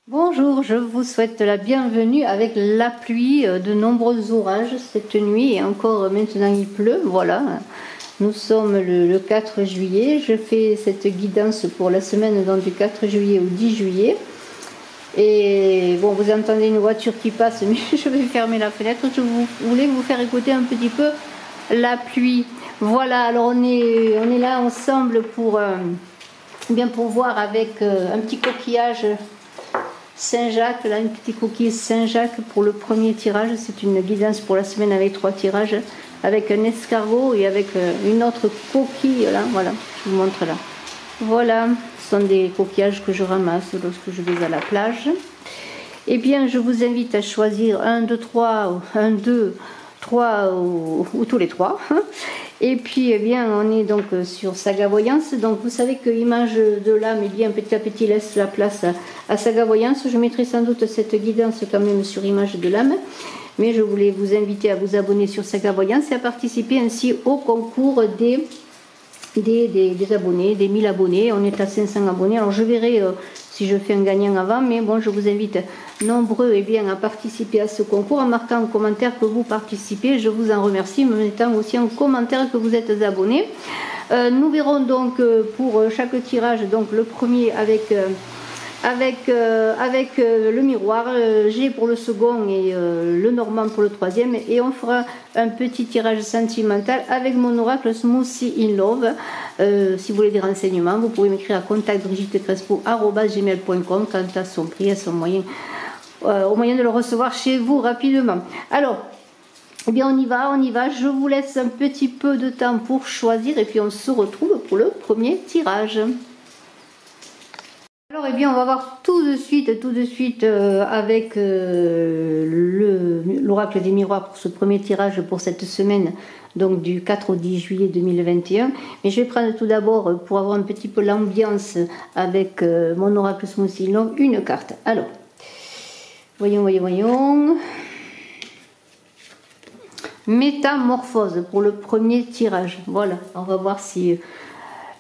Bonjour, je vous souhaite la bienvenue avec la pluie, de nombreux orages cette nuit et encore maintenant il pleut, voilà. Nous sommes le 4 juillet, je fais cette guidance pour la semaine donc, du 4 juillet au 10 juillet. Et bon, vous entendez une voiture qui passe, mais je vais fermer la fenêtre, je voulais vous faire écouter un petit peu la pluie. Voilà, alors on est là ensemble pour voir avec un petit coquillage Saint-Jacques, là, une petite coquille Saint-Jacques pour le premier tirage. C'est une guidance pour la semaine avec 3 tirages, avec un escargot et avec une autre coquille, là, voilà, je vous montre là. Voilà, ce sont des coquillages que je ramasse lorsque je vais à la plage. Eh bien, je vous invite à choisir 1, 2, 3, 1, 2, 3 ou tous les 3. Et puis, eh bien, on est donc sur Saga Voyance. Donc, vous savez que Image de l'âme, eh bien, petit à petit, laisse la place à Saga Voyance. Je mettrai sans doute cette guidance quand même sur Image de l'âme. Mais je voulais vous inviter à vous abonner sur Saga Voyance et à participer ainsi au concours des abonnés, des 1000 abonnés. On est à 500 abonnés. Alors, je verrai si je fais un gagnant avant. Mais bon, je vous invite nombreux eh bien, à participer à ce concours en marquant en commentaire que vous participez. Je vous en remercie, me mettant aussi en commentaire que vous êtes abonné. Nous verrons donc pour chaque tirage, donc le premier avec le miroir, G pour le second et le normand pour le troisième, et on fera un petit tirage sentimental avec mon oracle Smoothie in Love. Si vous voulez des renseignements, vous pouvez m'écrire à contactbrigitecrespo@gmail.com quant à son prix, à son moyen, au moyen de le recevoir chez vous rapidement. Alors, eh bien on y va, je vous laisse un petit peu de temps pour choisir et puis on se retrouve pour le premier tirage. Alors, eh bien, on va voir tout de suite avec l'oracle des miroirs pour ce premier tirage pour cette semaine, donc du 4 au 10 juillet 2021. Mais je vais prendre tout d'abord, pour avoir un petit peu l'ambiance avec mon oracle Smoothie in Love, une carte. Alors, voyons. Métamorphose pour le premier tirage. Voilà, on va voir si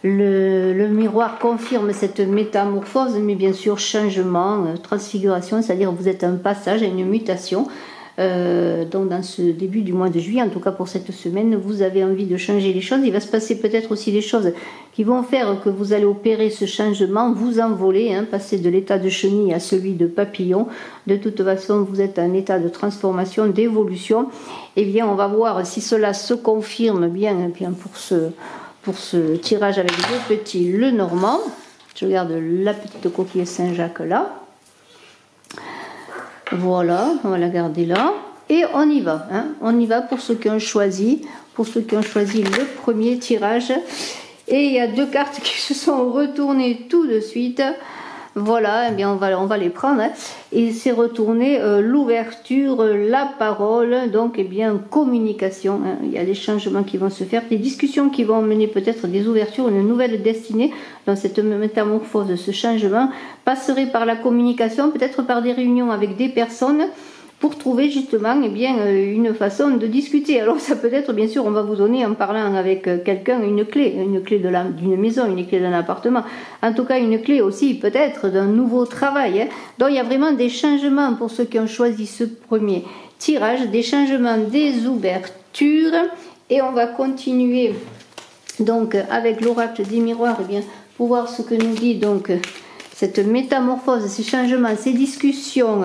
le miroir confirme cette métamorphose, mais bien sûr changement, transfiguration, c'est-à-dire vous êtes un passage, une mutation. Donc dans ce début du mois de juillet, en tout cas pour cette semaine, vous avez envie de changer les choses. Il va se passer peut-être aussi des choses qui vont faire que vous allez opérer ce changement, vous envoler, passer de l'état de chenille à celui de papillon. De toute façon, vous êtes en état de transformation, d'évolution. Et bien, on va voir si cela se confirme bien pour ce tirage avec deux petits le normand. Je regarde la petite coquille Saint-Jacques là. Voilà, on va la garder là. Et on y va. On y va pour ceux qui ont choisi. Le premier tirage. Et il y a 2 cartes qui se sont retournées tout de suite. Voilà, eh bien on va les prendre. Et c'est retourné l'ouverture, la parole, donc eh bien communication. Il y a des changements qui vont se faire, des discussions qui vont mener peut-être des ouvertures, une nouvelle destinée. Dans cette métamorphose, ce changement passerait par la communication, peut-être par des réunions avec des personnes, pour trouver justement eh bien, une façon de discuter. Alors ça peut être, bien sûr, on va vous donner en parlant avec quelqu'un une clé d'une maison, une clé d'un appartement, en tout cas une clé aussi peut-être d'un nouveau travail. Donc il y a vraiment des changements pour ceux qui ont choisi ce premier tirage, des changements, des ouvertures, et on va continuer donc avec l'oracle des miroirs, eh bien, pour voir ce que nous dit donc cette métamorphose, ces changements, ces discussions,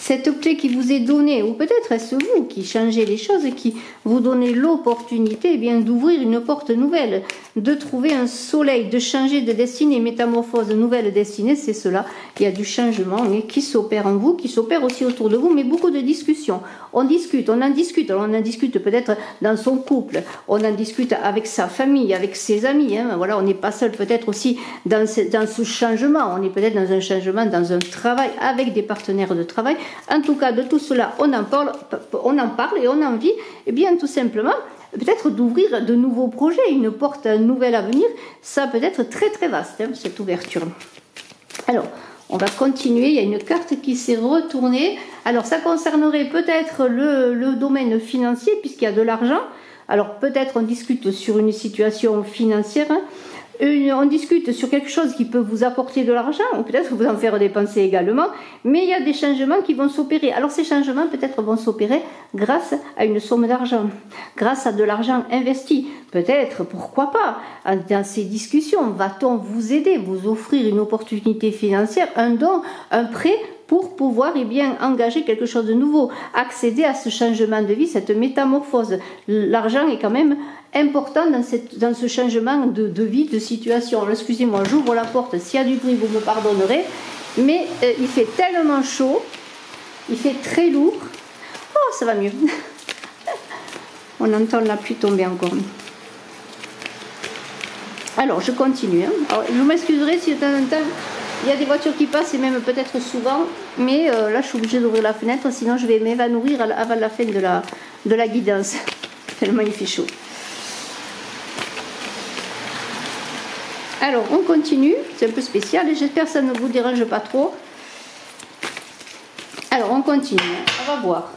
cette clé qui vous est donnée, ou peut-être est-ce vous qui changez les choses, qui vous donnez l'opportunité d'ouvrir une porte nouvelle, de trouver un soleil, de changer de destinée, métamorphose, nouvelle destinée, c'est cela. Il y a du changement qui s'opère en vous, qui s'opère aussi autour de vous, mais beaucoup de discussions. On discute, on en discute. Alors on en discute peut-être dans son couple, on en discute avec sa famille, avec ses amis. Voilà, on n'est pas seul peut-être aussi dans ce changement. On est peut-être dans un changement, dans un travail avec des partenaires de travail. En tout cas, de tout cela, on en parle et on a envie, tout simplement, peut-être d'ouvrir de nouveaux projets, une porte, un nouvel avenir. Ça peut être très très vaste, cette ouverture. Alors, on va continuer, il y a une carte qui s'est retournée. Alors ça concernerait peut-être le domaine financier puisqu'il y a de l'argent. Alors peut-être on discute sur une situation financière, on discute sur quelque chose qui peut vous apporter de l'argent, ou peut-être vous en faire dépenser également, mais il y a des changements qui vont s'opérer. Alors ces changements peut-être vont s'opérer grâce à une somme d'argent, grâce à de l'argent investi. Peut-être, pourquoi pas, dans ces discussions, va-t-on vous aider, vous offrir une opportunité financière, un don, un prêt, pour pouvoir engager quelque chose de nouveau, accéder à ce changement de vie, cette métamorphose. L'argent est quand même important dans ce changement de vie, de situation. Alors, excusez-moi, j'ouvre la porte, s'il y a du bruit, vous me pardonnerez, mais il fait tellement chaud, il fait très lourd. Oh, ça va mieux. On entend la pluie tomber encore. Alors, je continue. Alors, je m'excuserai si de temps en temps, il y a des voitures qui passent, et même peut-être souvent, mais là, je suis obligée d'ouvrir la fenêtre, sinon je vais m'évanouir avant la fin de la guidance. Tellement il fait chaud. Alors, on continue. C'est un peu spécial, et j'espère que ça ne vous dérange pas trop. Alors, on continue. On va voir.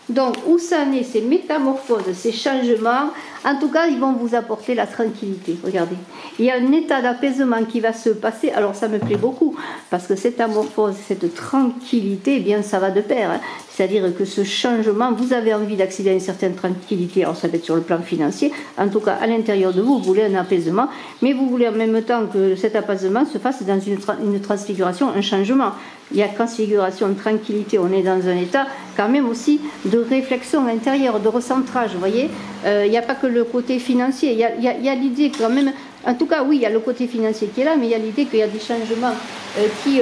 Donc, où ça en est, ces métamorphoses, ces changements, en tout cas, ils vont vous apporter la tranquillité. Regardez, il y a un état d'apaisement qui va se passer. Alors, ça me plaît beaucoup, parce que cette métamorphose, cette tranquillité, ça va de pair. C'est-à-dire que ce changement, vous avez envie d'accéder à une certaine tranquillité. Alors, ça va être sur le plan financier. En tout cas, à l'intérieur de vous, vous voulez un apaisement, mais vous voulez en même temps que cet apaisement se fasse dans une transfiguration, un changement. Il y a transfiguration, tranquillité, on est dans un état quand même aussi de réflexion intérieure, de recentrage, vous voyez. Il n'y a pas que le côté financier, il y a l'idée quand même, en tout cas oui, il y a le côté financier qui est là, mais il y a l'idée qu'il y a des changements qui...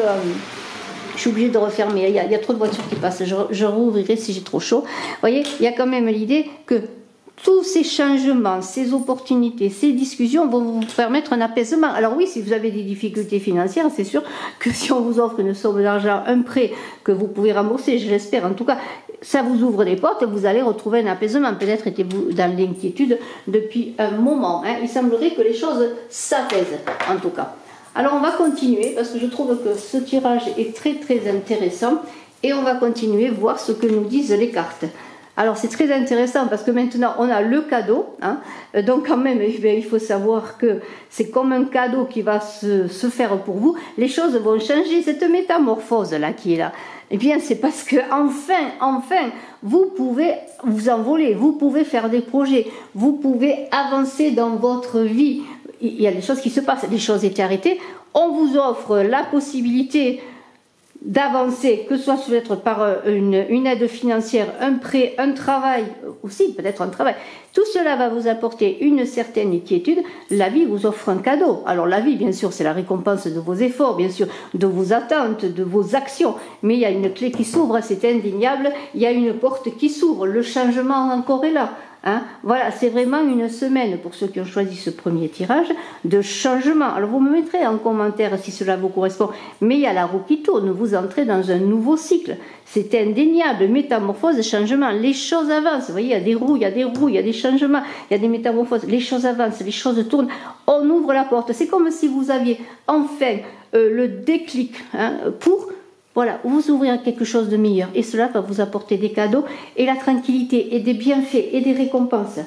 je suis obligée de refermer, il y a trop de voitures qui passent, je rouvrirai si j'ai trop chaud. Vous voyez, il y a quand même l'idée que tous ces changements, ces opportunités, ces discussions vont vous permettre un apaisement. Alors oui, si vous avez des difficultés financières, c'est sûr que si on vous offre une somme d'argent, un prêt que vous pouvez rembourser, je l'espère en tout cas, ça vous ouvre des portes et vous allez retrouver un apaisement. Peut-être étiez-vous dans l'inquiétude depuis un moment. Il semblerait que les choses s'apaisent en tout cas. Alors on va continuer parce que je trouve que ce tirage est très très intéressant et on va continuer voir ce que nous disent les cartes. Alors c'est très intéressant parce que maintenant on a le cadeau, donc quand même il faut savoir que c'est comme un cadeau qui va se faire pour vous. Les choses vont changer, cette métamorphose là qui est là. Eh bien c'est parce que enfin vous pouvez vous envoler, vous pouvez faire des projets, vous pouvez avancer dans votre vie. Il y a des choses qui se passent, des choses étaient arrêtées. On vous offre la possibilité d'avancer, que ce soit peut-être par une aide financière, un prêt, un travail, aussi peut-être un travail. Tout cela va vous apporter une certaine quiétude. La vie vous offre un cadeau. Alors la vie, bien sûr, c'est la récompense de vos efforts, bien sûr, de vos attentes, de vos actions. Mais il y a une clé qui s'ouvre, c'est indéniable. Il y a une porte qui s'ouvre. Le changement encore est là. Voilà, c'est vraiment une semaine, pour ceux qui ont choisi ce premier tirage, de changement. Alors vous me mettrez en commentaire si cela vous correspond, mais il y a la roue qui tourne, vous entrez dans un nouveau cycle. C'est indéniable, métamorphose, changement, les choses avancent. Vous voyez, il y a des roues, il y a des roues, il y a des changements, il y a des métamorphoses, les choses avancent, les choses tournent, on ouvre la porte. C'est comme si vous aviez enfin le déclic pour... Voilà, vous ouvrir quelque chose de meilleur et cela va vous apporter des cadeaux et la tranquillité et des bienfaits et des récompenses.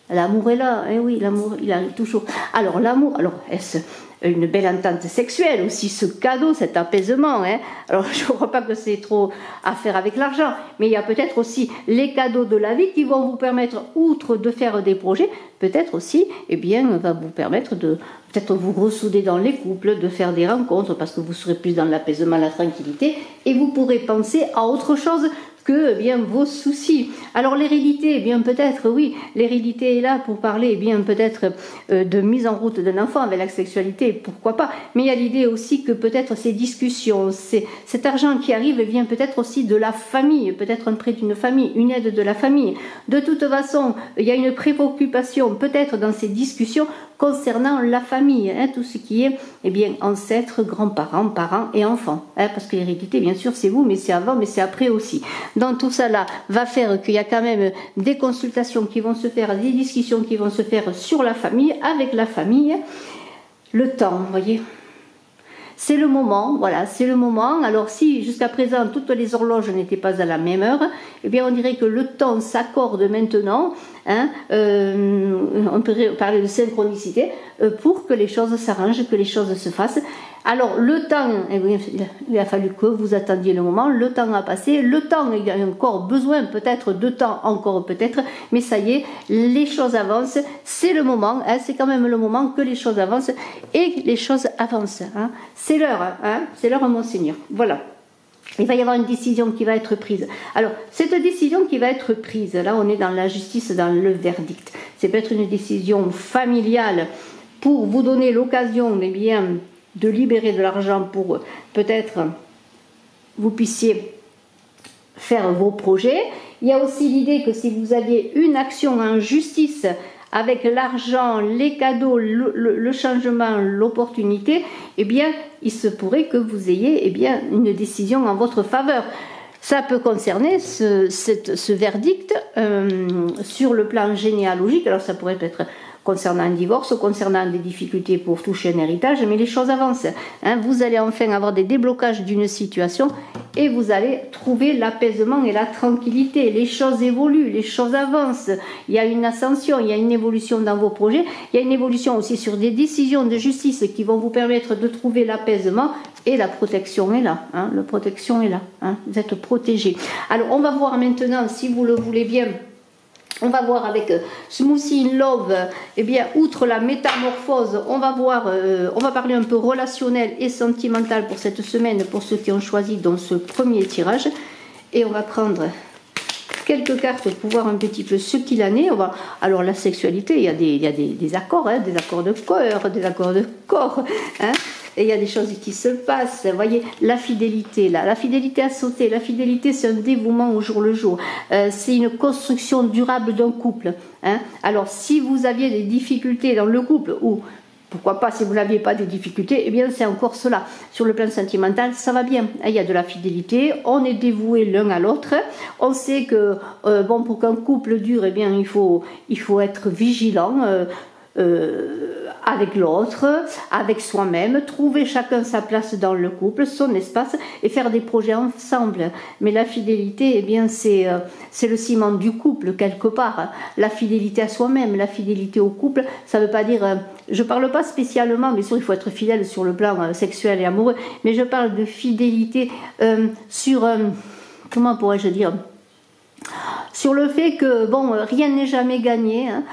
L'amour est là, eh oui, l'amour, il arrive toujours. Alors l'amour, alors est-ce une belle entente sexuelle aussi, ce cadeau, cet apaisement, hein? Alors je ne crois pas que c'est trop à faire avec l'argent, mais il y a peut-être aussi les cadeaux de la vie qui vont vous permettre, outre de faire des projets, peut-être aussi, eh bien, va vous permettre de peut-être vous ressouder dans les couples, de faire des rencontres, parce que vous serez plus dans l'apaisement, la tranquillité, et vous pourrez penser à autre chose que eh bien vos soucis. Alors l'hérédité, eh bien peut-être oui, l'hérédité est là pour parler eh bien peut-être de mise en route d'un enfant avec la sexualité, pourquoi pas. Mais il y a l'idée aussi que peut-être ces discussions, cet argent qui arrive vient peut-être aussi de la famille, peut-être un prêt d'une famille, une aide de la famille. De toute façon, il y a une préoccupation peut-être dans ces discussions concernant la famille, hein, tout ce qui est eh bien ancêtres, grands-parents, parents et enfants, hein, parce que l'hérédité bien sûr c'est vous, mais c'est avant, mais c'est après aussi. Donc tout ça là va faire qu'il y a quand même des consultations qui vont se faire, des discussions qui vont se faire sur la famille, avec la famille. Le temps, vous voyez, c'est le moment, voilà, c'est le moment. Alors si jusqu'à présent toutes les horloges n'étaient pas à la même heure, eh bien on dirait que le temps s'accorde maintenant, hein, on peut parler de synchronicité, pour que les choses s'arrangent, que les choses se fassent. Alors le temps, eh bien, il a fallu que vous attendiez le moment, le temps a passé, le temps, il y a encore besoin peut-être de temps, encore peut-être, mais ça y est, les choses avancent, c'est le moment, hein, c'est quand même le moment que les choses avancent, et les choses avancent, hein. C'est l'heure, hein, c'est l'heure Monseigneur, voilà. Il va y avoir une décision qui va être prise. Alors, cette décision qui va être prise, là on est dans la justice, dans le verdict, c'est peut-être une décision familiale pour vous donner l'occasion, eh bien, de libérer de l'argent pour peut-être vous puissiez faire vos projets. Il y a aussi l'idée que si vous aviez une action en justice avec l'argent, les cadeaux, le changement, l'opportunité, eh bien, il se pourrait que vous ayez eh bien, une décision en votre faveur. Ça peut concerner ce verdict sur le plan généalogique. Alors ça pourrait être concernant un divorce, concernant des difficultés pour toucher un héritage, mais les choses avancent, hein. Vous allez enfin avoir des déblocages d'une situation et vous allez trouver l'apaisement et la tranquillité. Les choses évoluent, les choses avancent, il y a une ascension, il y a une évolution dans vos projets, il y a une évolution aussi sur des décisions de justice qui vont vous permettre de trouver l'apaisement, et la protection est là, hein. La protection est là, hein. Vous êtes protégés. Alors on va voir maintenant, si vous le voulez bien, on va voir avec Smoothie in Love, eh bien, outre la métamorphose, on va voir, on va parler un peu relationnel et sentimental pour cette semaine, pour ceux qui ont choisi dans ce premier tirage. Et on va prendre quelques cartes pour voir un petit peu ce qu'il en est. Alors la sexualité, il y a des accords, hein, des accords de cœur, des accords de corps, hein. Et il y a des choses qui se passent, vous voyez, la fidélité là, la fidélité à sauter, la fidélité c'est un dévouement au jour le jour, c'est une construction durable d'un couple, hein. Alors si vous aviez des difficultés dans le couple, ou pourquoi pas si vous n'aviez pas de difficultés, eh bien c'est encore cela. Sur le plan sentimental, ça va bien, il y a de la fidélité, on est dévoué l'un à l'autre, on sait que bon, pour qu'un couple dure, eh bien il faut être vigilant, avec l'autre, avec soi-même, trouver chacun sa place dans le couple, son espace, et faire des projets ensemble. Mais la fidélité, eh bien, c'est le ciment du couple, quelque part. La fidélité à soi-même, la fidélité au couple, ça ne veut pas dire... je ne parle pas spécialement, bien sûr, il faut être fidèle sur le plan sexuel et amoureux, mais je parle de fidélité sur... comment pourrais-je dire ? Sur le fait que bon, rien n'est jamais gagné, hein.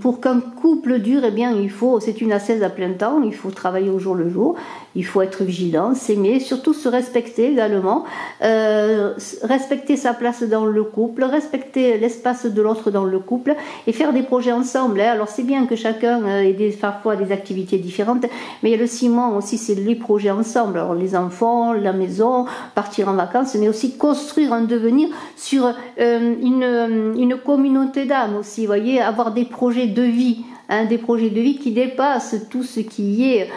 Pour qu'un couple dure, eh bien, c'est une ascèse à plein temps, il faut travailler au jour le jour, il faut être vigilant, s'aimer, surtout se respecter également, respecter sa place dans le couple, respecter l'espace de l'autre dans le couple et faire des projets ensemble, hein. Alors c'est bien que chacun ait parfois des activités différentes, mais il y a le ciment aussi, c'est les projets ensemble. Alors les enfants, la maison, partir en vacances, mais aussi construire un devenir sur une communauté d'âme aussi, vous voyez, avoir des projets de vie, hein, des projets de vie qui dépassent tout ce qui est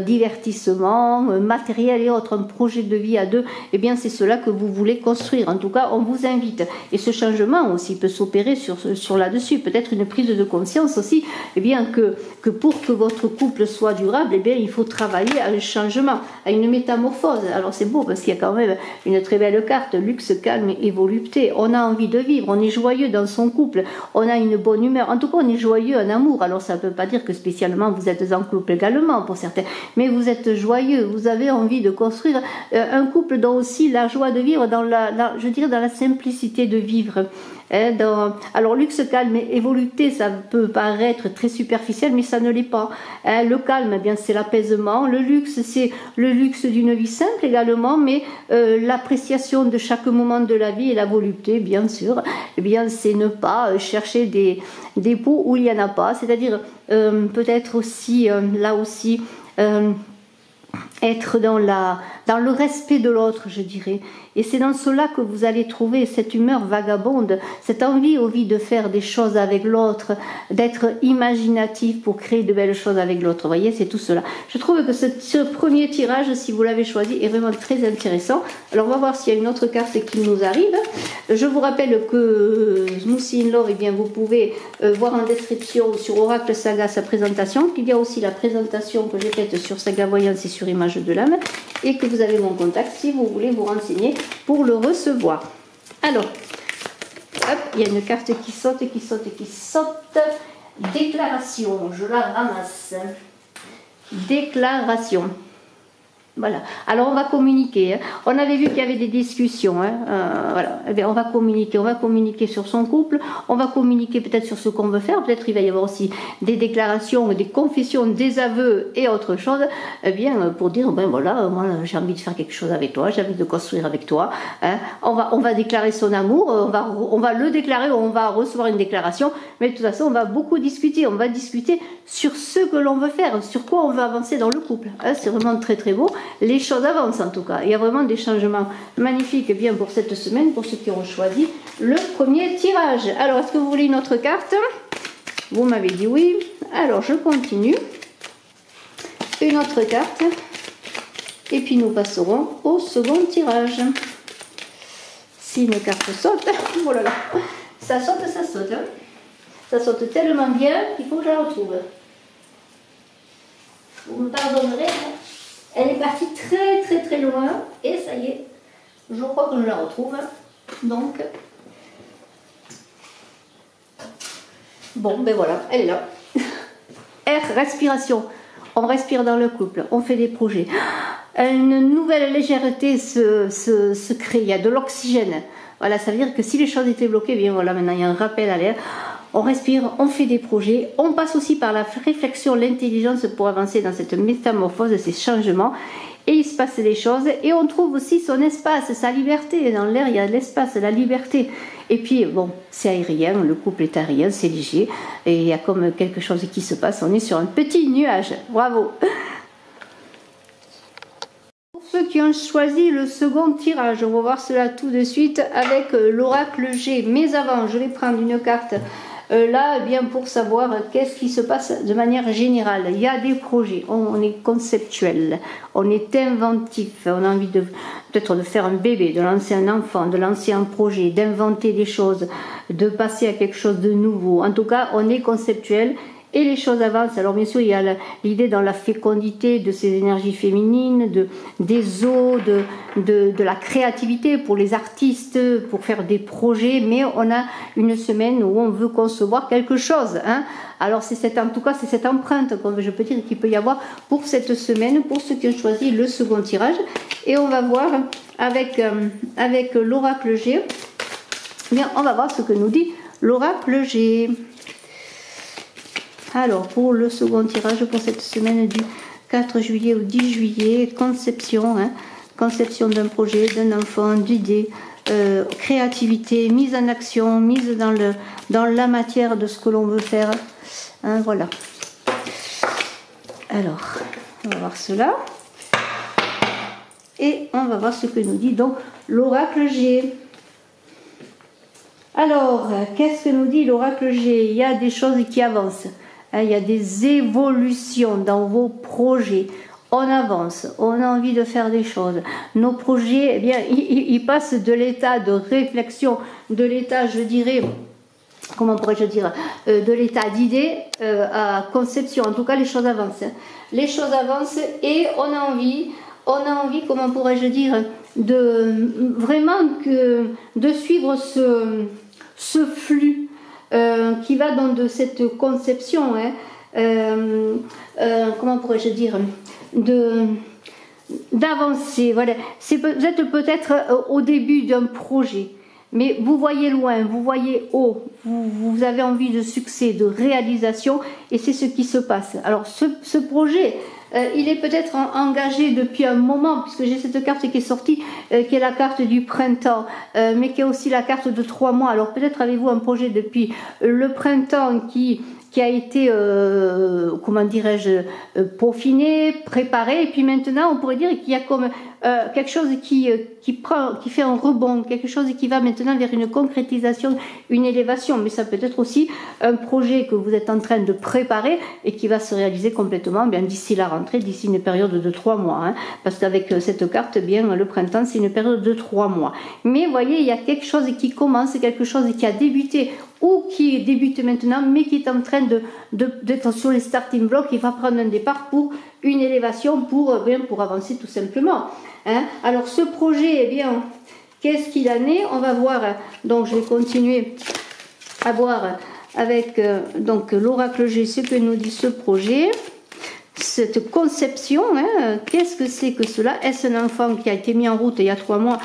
divertissement, matériel et autres. Un projet de vie à deux, eh bien c'est cela que vous voulez construire. En tout cas, on vous invite. Et ce changement aussi peut s'opérer sur là-dessus. Peut-être une prise de conscience aussi, eh bien que pour que votre couple soit durable, eh bien il faut travailler à un changement, à une métamorphose. Alors c'est beau parce qu'il y a quand même une très belle carte, luxe, calme et volupté. On a envie de vivre, on est joyeux dans son couple, on a une bonne humeur. En tout cas, on est joyeux en amour. Alors ça ne veut pas dire que spécialement vous êtes en couple également pour certains, mais vous êtes joyeux, vous avez envie de construire un couple dont aussi la joie de vivre, je dirais dans la simplicité de vivre. Alors luxe, calme et volupté, ça peut paraître très superficiel, mais ça ne l'est pas. Le calme, eh bien c'est l'apaisement. Le luxe, c'est le luxe d'une vie simple également, mais l'appréciation de chaque moment de la vie. Et la volupté, bien sûr, eh bien c'est ne pas chercher des pots où il n'y en a pas. C'est-à-dire peut-être aussi là aussi être dans le respect de l'autre, je dirais. Et c'est dans cela que vous allez trouver cette humeur vagabonde, cette envie de faire des choses avec l'autre, d'être imaginatif pour créer de belles choses avec l'autre. Vous voyez, c'est tout cela. Je trouve que ce premier tirage, si vous l'avez choisi, est vraiment très intéressant. Alors, on va voir s'il y a une autre carte qui nous arrive. Je vous rappelle que Smoothie in Love, eh bien, vous pouvez voir en description sur Oracle Saga sa présentation, qu'il y a aussi la présentation que j'ai faite sur Saga Voyance et sur Image de l'âme, et que vous avez mon contact si vous voulez vous renseigner pour le recevoir. Alors, hop, il y a une carte qui saute, qui saute, qui saute. Déclaration, je la ramasse. Déclaration. Voilà. Alors on va communiquer. Hein. On avait vu qu'il y avait des discussions. Hein. Voilà. Eh bien, on va communiquer sur son couple. On va communiquer peut-être sur ce qu'on veut faire. Peut-être il va y avoir aussi des déclarations, des confessions, des aveux et autre chose. Eh bien, pour dire ben voilà, moi j'ai envie de faire quelque chose avec toi, j'ai envie de construire avec toi. Hein. On va déclarer son amour. On va le déclarer. On va recevoir une déclaration. Mais de toute façon, on va beaucoup discuter. On va discuter sur ce que l'on veut faire, sur quoi on veut avancer dans le couple. Hein. C'est vraiment très très beau. Les choses avancent en tout cas. Il y a vraiment des changements magnifiques bien pour cette semaine, pour ceux qui ont choisi le premier tirage. Alors, est-ce que vous voulez une autre carte? Vous m'avez dit oui. Alors, je continue. Une autre carte. Et puis, nous passerons au second tirage. Si une carte saute, oh là là, ça saute, ça saute. Hein. Ça saute tellement bien qu'il faut que je la retrouve. Vous me pardonnerez, hein. Elle est partie très très très loin et ça y est, je crois que je la retrouve. Donc, bon, ben voilà, elle est là. Air, respiration. On respire dans le couple, on fait des projets. Une nouvelle légèreté se crée, il y a de l'oxygène. Voilà, ça veut dire que si les choses étaient bloquées, bien voilà, maintenant il y a un rappel à l'air. On respire, on fait des projets, on passe aussi par la réflexion, l'intelligence pour avancer dans cette métamorphose, ces changements. Et il se passe des choses et on trouve aussi son espace, sa liberté. Dans l'air, il y a l'espace, la liberté. Et puis, bon, c'est aérien, le couple est aérien, c'est léger. Et il y a comme quelque chose qui se passe, on est sur un petit nuage. Bravo! Pour ceux qui ont choisi le second tirage, on va voir cela tout de suite avec l'oracle G. Mais avant, je vais prendre une carte. Là, eh bien pour savoir qu'est-ce qui se passe de manière générale. Il y a des projets, on est conceptuel, on est inventif, on a envie peut-être de faire un bébé, de lancer un enfant, de lancer un projet, d'inventer des choses, de passer à quelque chose de nouveau. En tout cas, on est conceptuel. Et les choses avancent. Alors bien sûr, il y a l'idée dans la fécondité de ces énergies féminines, des eaux, de la créativité pour les artistes, pour faire des projets. Mais on a une semaine où on veut concevoir quelque chose. Hein. Alors en tout cas, c'est cette empreinte, comme je peux dire, qu'il peut y avoir pour cette semaine, pour ceux qui ont choisi le second tirage. Et on va voir avec l'oracle G. Bien, on va voir ce que nous dit l'oracle G. Alors, pour le second tirage, pour cette semaine du 4 juillet au 10 juillet, conception, hein, conception d'un projet, d'un enfant, d'idées, créativité, mise en action, mise dans la matière de ce que l'on veut faire. Hein, voilà. Alors, on va voir cela. Et on va voir ce que nous dit donc l'oracle G. Alors, qu'est-ce que nous dit l'oracle G? Il y a des choses qui avancent. hein, il y a des évolutions dans vos projets. On avance, on a envie de faire des choses. Nos projets, eh bien, ils passent de l'état de réflexion, de l'état, je dirais, comment pourrais-je dire, de l'état d'idée à conception. En tout cas, les choses avancent. Hein. Les choses avancent et on a envie, comment pourrais-je dire, de vraiment de suivre ce flux qui va dans de cette conception. Hein. Comment pourrais-je dire, d'avancer. Voilà. Vous êtes peut-être au début d'un projet. Mais vous voyez loin, vous voyez haut, vous avez envie de succès, de réalisation, et c'est ce qui se passe. Alors ce projet, il est peut-être engagé depuis un moment, puisque j'ai cette carte qui est sortie, qui est la carte du printemps, mais qui est aussi la carte de 3 mois. Alors peut-être avez-vous un projet depuis le printemps qui a été, comment dirais-je, peaufiné, préparé, et puis maintenant on pourrait dire qu'il y a comme quelque chose qui fait un rebond, quelque chose qui va maintenant vers une concrétisation, une élévation, mais ça peut être aussi un projet que vous êtes en train de préparer et qui va se réaliser complètement bien d'ici la rentrée, d'ici une période de 3 mois, hein, parce qu'avec cette carte, bien le printemps c'est une période de 3 mois. Mais vous voyez, il y a quelque chose qui commence, quelque chose qui a débuté ou qui débute maintenant, mais qui est en train d'être sur les starting blocks, il va prendre un départ pour une élévation, pour avancer tout simplement. Hein. Alors ce projet, eh bien, qu'est-ce qu'il en est? On va voir, donc je vais continuer à voir avec donc l'oracle G ce que nous dit ce projet, cette conception, hein. Qu'est-ce que c'est que cela? Est-ce un enfant qui a été mis en route il y a 3 mois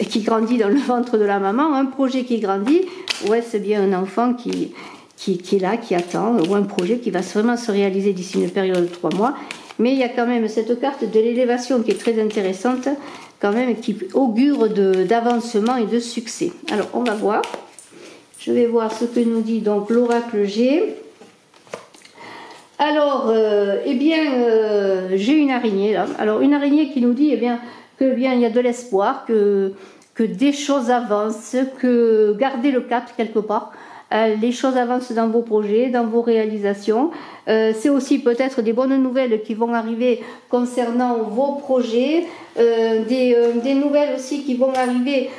et qui grandit dans le ventre de la maman, un projet qui grandit, ou est-ce bien un enfant qui est là, qui attend, ou un projet qui va vraiment se réaliser d'ici une période de 3 mois. Mais il y a quand même cette carte de l'élévation qui est très intéressante, quand même, qui augure d'avancement et de succès. Alors, on va voir. Je vais voir ce que nous dit donc l'oracle G. Alors, eh bien, j'ai une araignée là. Alors, une araignée qui nous dit, eh bien, que bien il y a de l'espoir, que des choses avancent, que gardez le cap quelque part. Les choses avancent dans vos projets, dans vos réalisations. C'est aussi peut-être des bonnes nouvelles qui vont arriver concernant vos projets, des nouvelles aussi qui vont arriver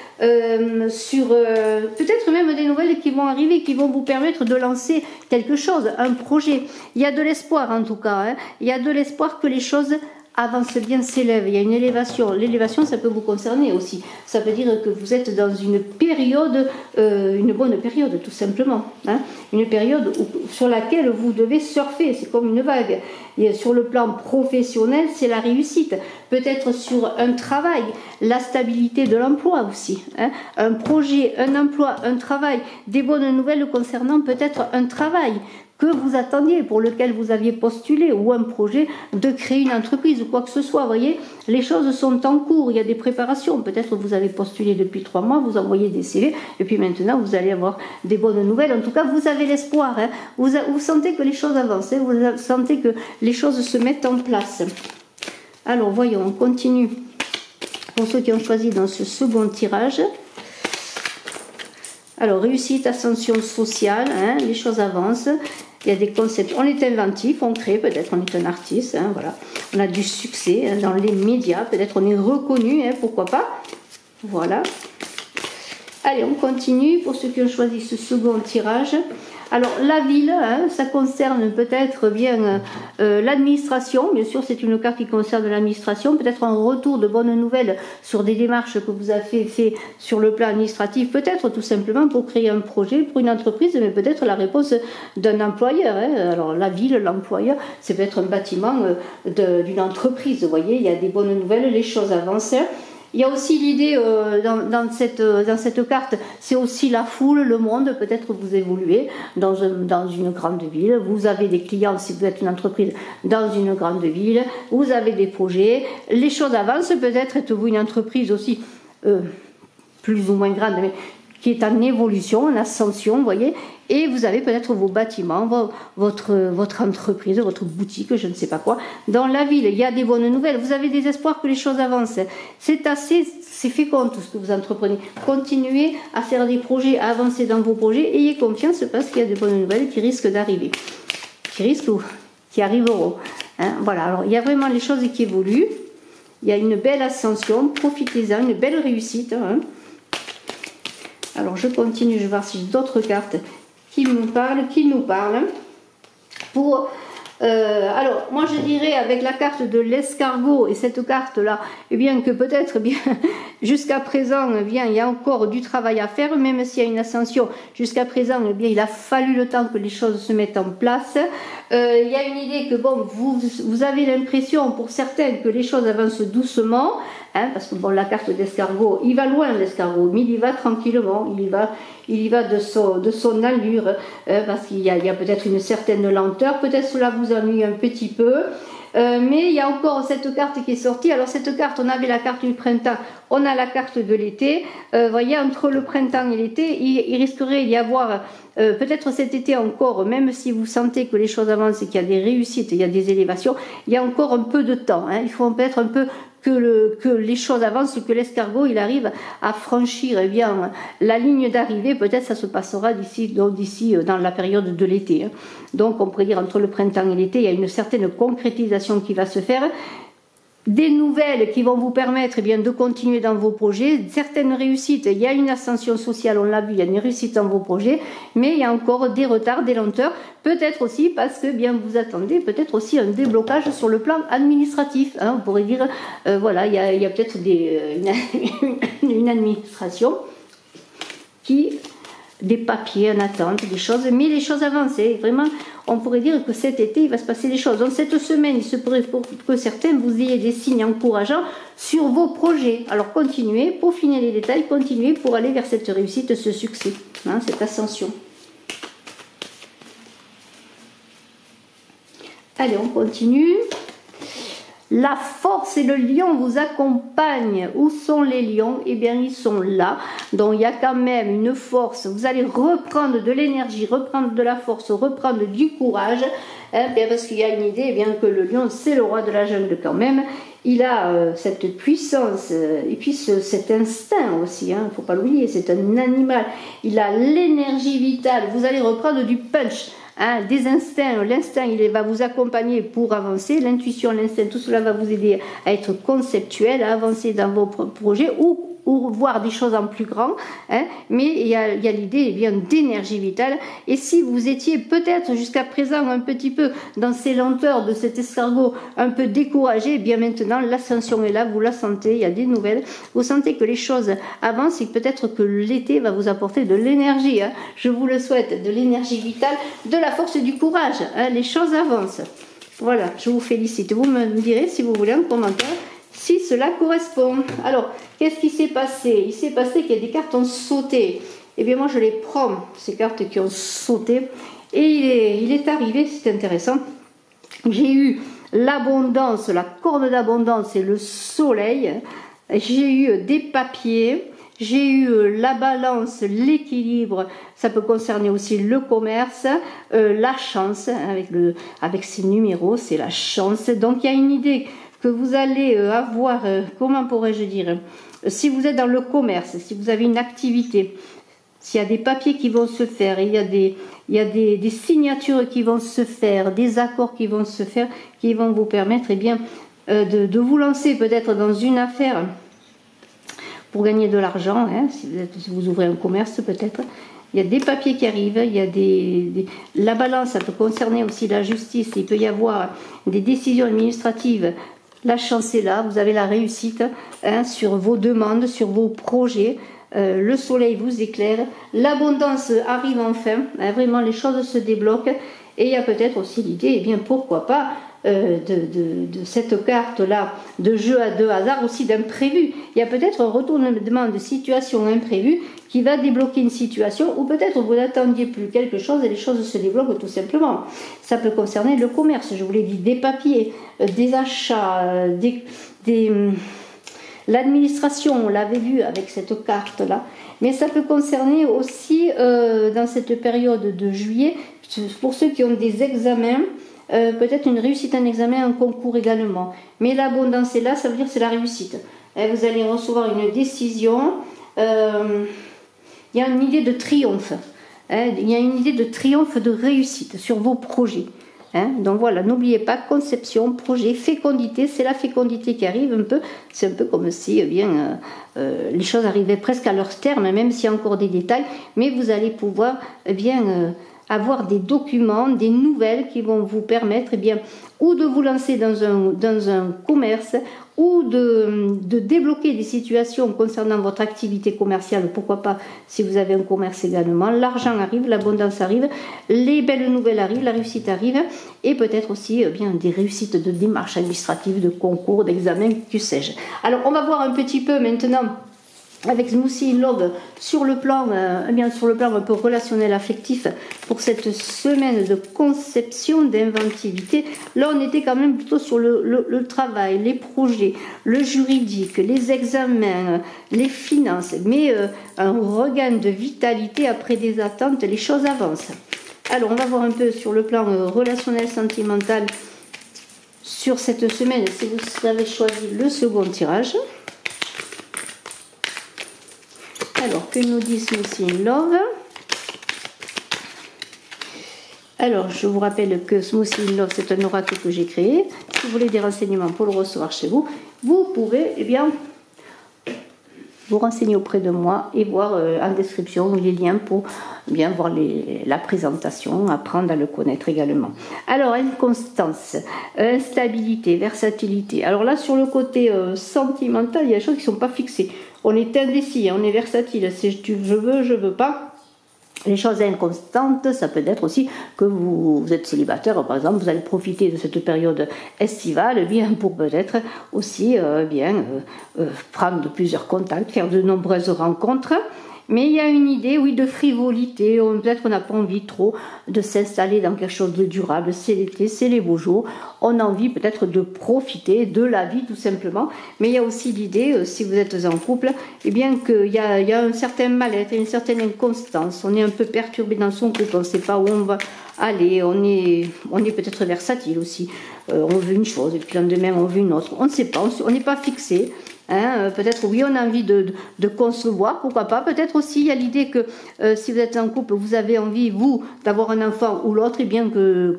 sur peut-être même des nouvelles qui vont arriver, qui vont vous permettre de lancer quelque chose, un projet. Il y a de l'espoir en tout cas, hein. Il y a de l'espoir que les choses avance bien, s'élève, il y a une élévation. L'élévation, ça peut vous concerner aussi. Ça veut dire que vous êtes dans une période, une bonne période, tout simplement. Hein. Une période sur laquelle vous devez surfer, c'est comme une vague. Et sur le plan professionnel, c'est la réussite. Peut-être sur un travail, la stabilité de l'emploi aussi. Hein. Un projet, un emploi, un travail, des bonnes nouvelles concernant peut-être un travail que vous attendiez, pour lequel vous aviez postulé, ou un projet de créer une entreprise ou quoi que ce soit. Vous voyez, les choses sont en cours, il y a des préparations. Peut-être vous avez postulé depuis 3 mois, vous envoyez des CV, et puis maintenant vous allez avoir des bonnes nouvelles. En tout cas, vous avez l'espoir. Hein. Vous sentez que les choses avancent, hein. Vous sentez que les choses se mettent en place. Alors, voyons, on continue. Pour ceux qui ont choisi dans ce second tirage. Alors, réussite, ascension sociale, hein, les choses avancent. Il y a des concepts, on est inventif, on crée, peut-être on est un artiste, hein, voilà. On a du succès hein, dans les médias, peut-être on est reconnu, hein, pourquoi pas. Voilà. Allez, on continue pour ceux qui ont choisi ce second tirage. Alors, la ville, hein, ça concerne peut-être bien l'administration. Bien sûr, c'est une carte qui concerne l'administration. Peut-être un retour de bonnes nouvelles sur des démarches que vous avez fait sur le plan administratif. Peut-être tout simplement pour créer un projet, pour une entreprise, mais peut-être la réponse d'un employeur. Hein. Alors, la ville, l'employeur, c'est peut-être un bâtiment d'une entreprise. Vous voyez, il y a des bonnes nouvelles, les choses avancent. Il y a aussi l'idée dans cette carte, c'est aussi la foule, le monde. Peut-être vous évoluez dans une grande ville, vous avez des clients si vous êtes une entreprise dans une grande ville, vous avez des projets, les choses avancent. Peut-être êtes-vous une entreprise aussi plus ou moins grande, mais qui est en évolution, en ascension, vous voyez, et vous avez peut-être vos bâtiments, votre entreprise, votre boutique, je ne sais pas quoi. Dans la ville, il y a des bonnes nouvelles, vous avez des espoirs que les choses avancent. C'est fécond tout ce que vous entreprenez. Continuez à faire des projets, à avancer dans vos projets, ayez confiance parce qu'il y a des bonnes nouvelles qui risquent d'arriver. qui risquent ou qui arriveront. Hein, voilà, alors il y a vraiment les choses qui évoluent. Il y a une belle ascension, profitez-en, une belle réussite. Hein. Alors je continue, je vais voir si j'ai d'autres cartes qui nous parlent. Alors, moi je dirais avec la carte de l'escargot et cette carte-là, eh bien que peut-être, jusqu'à présent, il y a encore du travail à faire, même s'il y a une ascension. Jusqu'à présent, il a fallu le temps que les choses se mettent en place. Il y a une idée que bon, vous avez l'impression pour certains que les choses avancent doucement, hein, parce que bon, la carte d'escargot, il va loin l'escargot, mais il y va tranquillement, il y va de son allure, parce qu'il y a peut-être une certaine lenteur, peut-être cela vous ennuie un petit peu. Mais il y a encore cette carte qui est sortie. Alors cette carte, on avait la carte du printemps, on a la carte de l'été. Voyez, entre le printemps et l'été, il risquerait d'y avoir peut-être cet été encore, même si vous sentez que les choses avancent et qu'il y a des réussites, il y a des élévations, il y a encore un peu de temps. Hein. Il faut peut-être un peu que les choses avancent, que l'escargot il arrive à franchir la ligne d'arrivée. Peut-être ça se passera d'ici dans la période de l'été. Hein. Donc on pourrait dire entre le printemps et l'été, il y a une certaine concrétisation qui va se faire. Des nouvelles qui vont vous permettre de continuer dans vos projets, certaines réussites, il y a une ascension sociale, on l'a vu, il y a une réussite dans vos projets, mais il y a encore des retards, des lenteurs, peut-être aussi parce que vous attendez peut-être aussi un déblocage sur le plan administratif, hein, on pourrait dire, voilà, il y a peut-être une administration des papiers en attente, des choses, mais les choses avancent. Vraiment, on pourrait dire que cet été, il va se passer des choses. Donc cette semaine, il se pourrait que certains vous ayez des signes encourageants sur vos projets. Alors continuez, peaufinez les détails, continuez pour aller vers cette réussite, ce succès, hein, cette ascension. Allez, on continue. La force et le lion vous accompagnent. Où sont les lions? Eh bien, ils sont là. Donc, il y a quand même une force. Vous allez reprendre de l'énergie, reprendre de la force, reprendre du courage. Hein, parce qu'il y a une idée que le lion, c'est le roi de la jungle quand même. Il a cette puissance et puis cet instinct aussi. Il ne faut pas l'oublier, c'est un animal. Il a l'énergie vitale. Vous allez reprendre du punch. Hein, des instincts, l'instinct il va vous accompagner pour avancer, l'intuition, l'instinct, tout cela va vous aider à être conceptuel, à avancer dans vos projets ou voir des choses en plus grand, hein, mais il y a l'idée d'énergie vitale. Et si vous étiez peut-être jusqu'à présent un petit peu dans ces lenteurs de cet escargot, un peu découragé, bien maintenant l'ascension est là, vous la sentez, il y a des nouvelles, vous sentez que les choses avancent et peut-être que l'été va vous apporter de l'énergie, hein, je vous le souhaite, de l'énergie vitale, de la force et du courage, hein, les choses avancent. Voilà, je vous félicite, vous me direz si vous voulez un commentaire si cela correspond. Alors, qu'est-ce qui s'est passé? Il s'est passé qu'il y a des cartes ont sauté. Eh bien, moi, je les prends, ces cartes qui ont sauté. Et il est arrivé, c'est intéressant, j'ai eu l'abondance, la corne d'abondance et le soleil. J'ai eu des papiers. J'ai eu la balance, l'équilibre, ça peut concerner aussi le commerce, la chance, avec ces numéros, c'est la chance. Donc, il y a une idée que vous allez avoir, comment pourrais-je dire, si vous êtes dans le commerce, si vous avez une activité, s'il y a des papiers qui vont se faire, il y a des signatures qui vont se faire, des accords qui vont se faire, qui vont vous permettre de vous lancer peut-être dans une affaire pour gagner de l'argent, hein, si vous ouvrez un commerce peut-être. Il y a des papiers qui arrivent, il y a la balance, ça peut concerner aussi la justice, il peut y avoir des décisions administratives. La chance est là, vous avez la réussite, hein, sur vos demandes, sur vos projets. Le soleil vous éclaire, l'abondance arrive enfin, hein, vraiment les choses se débloquent. Et il y a peut-être aussi l'idée, pourquoi pas, de cette carte-là, de jeu à deux hasards, aussi d'imprévu. Il y a peut-être un retournement de situation imprévue qui va débloquer une situation où peut-être vous n'attendiez plus quelque chose et les choses se débloquent tout simplement. Ça peut concerner le commerce, je vous l'ai dit, des papiers, des achats, l'administration, on l'avait vu avec cette carte-là, mais ça peut concerner aussi, dans cette période de juillet, pour ceux qui ont des examens, peut-être une réussite en examen, un concours également. Mais l'abondance est là, ça veut dire c'est la réussite. Vous allez recevoir une décision, il y a une idée de triomphe. Il y a une idée de triomphe, de réussite sur vos projets. Hein, donc voilà, n'oubliez pas, conception, projet, fécondité, c'est la fécondité qui arrive un peu, c'est un peu comme si eh bien, les choses arrivaient presque à leur terme, même s'il y a encore des détails, mais vous allez pouvoir eh bien, avoir des documents, des nouvelles qui vont vous permettre eh bien, ou de vous lancer dans un commerce, ou de débloquer des situations concernant votre activité commerciale, pourquoi pas si vous avez un commerce également. L'argent arrive, l'abondance arrive, les belles nouvelles arrivent, la réussite arrive, et peut-être aussi bien des réussites de démarches administratives, de concours, d'examens, que sais-je. Alors on va voir un petit peu maintenant avec Smoothie in Love sur le plan un peu relationnel affectif pour cette semaine de conception, d'inventivité. Là on était quand même plutôt sur le travail, les projets, le juridique, les examens, les finances, mais un regain de vitalité après des attentes, les choses avancent. Alors on va voir un peu sur le plan relationnel, sentimental sur cette semaine si vous avez choisi le second tirage. Alors, que nous dit Smoothie in Love? Alors, je vous rappelle que Smoothie in Love, c'est un oracle que j'ai créé. Si vous voulez des renseignements pour le recevoir chez vous, vous pouvez eh bien, vous renseigner auprès de moi et voir en description les liens pour bien voir la présentation, apprendre à le connaître également. Alors, inconstance, instabilité, versatilité. Alors là, sur le côté sentimental, il y a des choses qui ne sont pas fixées. On est indécis, on est versatile, c'est je veux pas. Les choses inconstantes, ça peut être aussi que vous êtes célibataire, par exemple, vous allez profiter de cette période estivale bien pour peut-être aussi prendre plusieurs contacts, faire de nombreuses rencontres. Mais il y a une idée, oui, de frivolité. Peut-être qu'on n'a pas envie trop de s'installer dans quelque chose de durable. C'est l'été, c'est les beaux jours. On a envie peut-être de profiter de la vie, tout simplement. Mais il y a aussi l'idée, si vous êtes en couple, eh bien qu'il y a un certain mal-être, une certaine inconstance. On est un peu perturbé dans son couple. On ne sait pas où on va aller. On est peut-être versatile aussi. On veut une chose et puis le lendemain on veut une autre. On ne sait pas, on n'est pas fixé. Hein, peut-être oui on a envie de concevoir, pourquoi pas. Peut-être aussi il y a l'idée que si vous êtes en couple, vous avez envie vous d'avoir un enfant ou l'autre, et bien que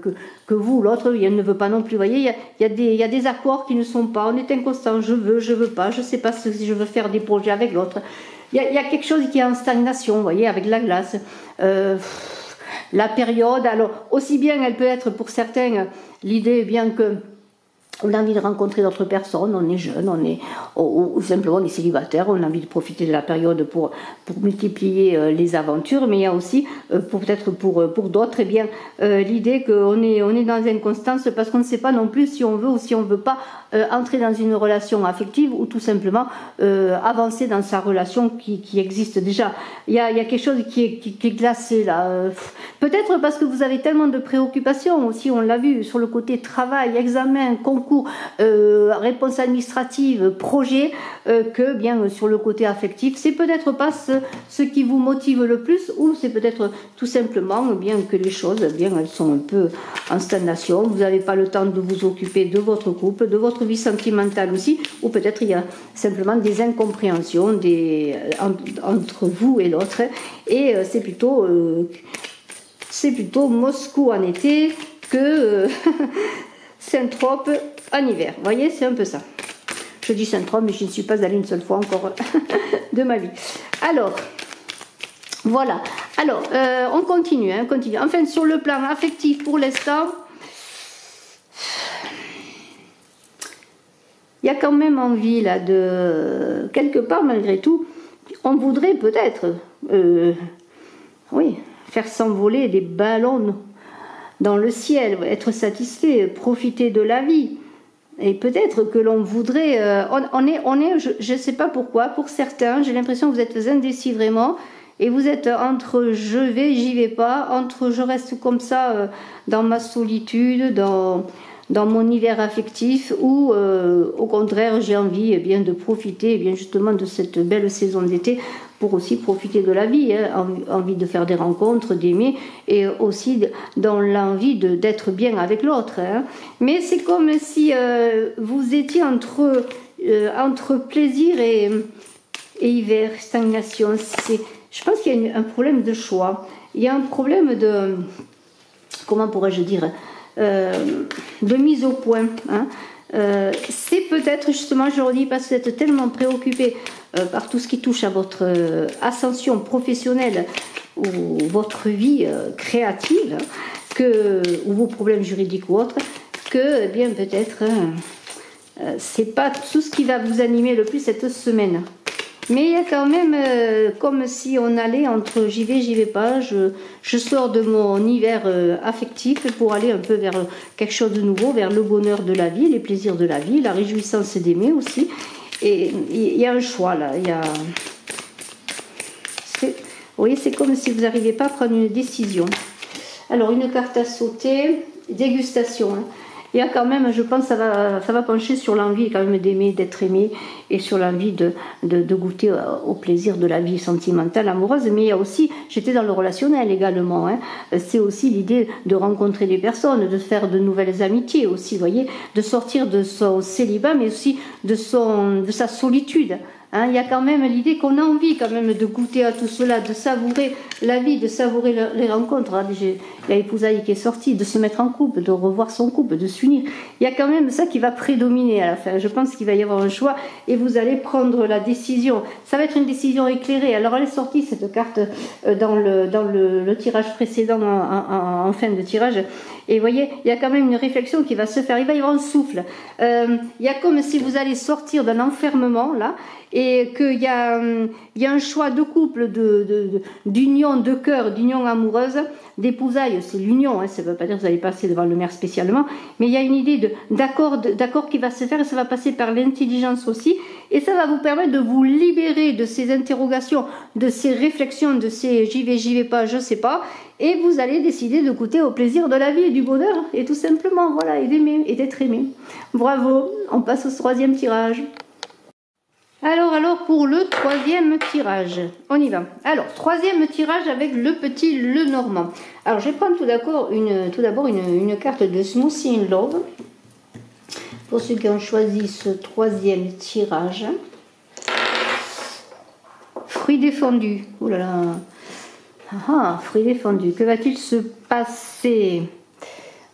vous ou l'autre il ne veut pas non plus. Vous voyez, il y a des accords qui ne sont pas, on est inconstant, je veux pas, je sais pas si je veux faire des projets avec l'autre. Il y a quelque chose qui est en stagnation, vous voyez, avec la glace. La période, alors aussi bien elle peut être pour certains l'idée bien que on a envie de rencontrer d'autres personnes, on est jeune, ou simplement on est célibataire, on a envie de profiter de la période pour multiplier les aventures, mais il y a aussi, peut-être pour d'autres, eh bien, l'idée qu'on est dans l'inconstance parce qu'on ne sait pas non plus si on veut ou si on ne veut pas entrer dans une relation affective ou tout simplement avancer dans sa relation qui existe déjà. Il y a quelque chose qui est glacé là. Peut-être parce que vous avez tellement de préoccupations aussi, on l'a vu, sur le côté travail, examen, concours, réponse administrative, projet, que bien sur le côté affectif, c'est peut-être pas ce qui vous motive le plus, ou c'est peut-être tout simplement bien que les choses, bien elles sont un peu en stagnation, vous n'avez pas le temps de vous occuper de votre couple, de votre vie sentimentale aussi, ou peut-être il y a simplement des incompréhensions entre vous et l'autre, et c'est plutôt Moscou en été que Saint-Trope en hiver. Vous voyez, c'est un peu ça. Je dis Saint-Trope, mais je ne suis pas allée une seule fois encore de ma vie. Alors, voilà. Alors, on continue, continue. Enfin, sur le plan affectif, pour l'instant, il y a quand même envie, là, de... Quelque part, malgré tout, on voudrait peut-être, oui, faire s'envoler des ballons dans le ciel, être satisfait, profiter de la vie. Et peut-être que l'on voudrait... je ne sais pas pourquoi, pour certains, j'ai l'impression que vous êtes indécis vraiment, et vous êtes entre je vais, j'y vais pas, entre je reste comme ça dans ma solitude, dans mon hiver affectif, ou au contraire j'ai envie bien de profiter bien justement de cette belle saison d'été pour aussi profiter de la vie, envie de faire des rencontres, d'aimer, et aussi dans l'envie d'être bien avec l'autre. Mais c'est comme si vous étiez entre plaisir et hiver, stagnation. Je pense qu'il y a un problème de choix. Il y a un problème de... Comment pourrais-je dire ? de mise au point. Hein. C'est peut-être justement, je redis, parce que vous êtes tellement préoccupé par tout ce qui touche à votre ascension professionnelle ou votre vie créative, ou vos problèmes juridiques ou autres, que eh bien peut-être c'est pas tout ce qui va vous animer le plus cette semaine. Mais il y a quand même comme si on allait entre j'y vais pas, je sors de mon hiver affectif pour aller un peu vers quelque chose de nouveau, vers le bonheur de la vie, les plaisirs de la vie, la réjouissance d'aimer aussi. Et il y a un choix là, vous voyez, c'est comme si vous n'arrivez pas à prendre une décision. Alors une carte à sauter, dégustation. Hein. Il y a quand même, je pense, ça va pencher sur l'envie quand même d'aimer, d'être aimé, et sur l'envie de goûter au plaisir de la vie sentimentale, amoureuse. Mais il y a aussi, j'étais dans le relationnel également, hein, c'est aussi l'idée de rencontrer des personnes, de faire de nouvelles amitiés aussi, vous voyez, de sortir de son célibat, mais aussi de sa solitude. Hein, il y a quand même l'idée qu'on a envie quand même de goûter à tout cela, de savourer la vie, de savourer les rencontres. Hein, il y a l'épousaille qui est sortie, de se mettre en couple, de revoir son couple, de s'unir. Il y a quand même ça qui va prédominer à la fin. Je pense qu'il va y avoir un choix et vous allez prendre la décision. Ça va être une décision éclairée. Alors elle est sortie cette carte dans le tirage précédent en fin de tirage. Et vous voyez, il y a quand même une réflexion qui va se faire. Il va y avoir un souffle. Il y a comme si vous allez sortir d'un enfermement là. Et qu'il y a un choix de couple, d'union de cœur, d'union amoureuse, d'épousailles, c'est l'union, hein, ça ne veut pas dire que vous allez passer devant le maire spécialement, mais il y a une idée d'accord qui va se faire et ça va passer par l'intelligence aussi, et ça va vous permettre de vous libérer de ces interrogations, de ces réflexions, de ces j'y vais pas, je sais pas, et vous allez décider de goûter au plaisir de la vie et du bonheur, et tout simplement, voilà, et d'aimer, et d'être aimé. Bravo, on passe au 3e tirage. Alors pour le 3e tirage, on y va. Alors 3e tirage avec le petit Lenormand. Alors je vais prendre tout d'abord une carte de Smoothie in Love pour ceux qui ont choisi ce 3e tirage. Fruits défendus. Oh là là. Fruits défendus. Que va-t-il se passer,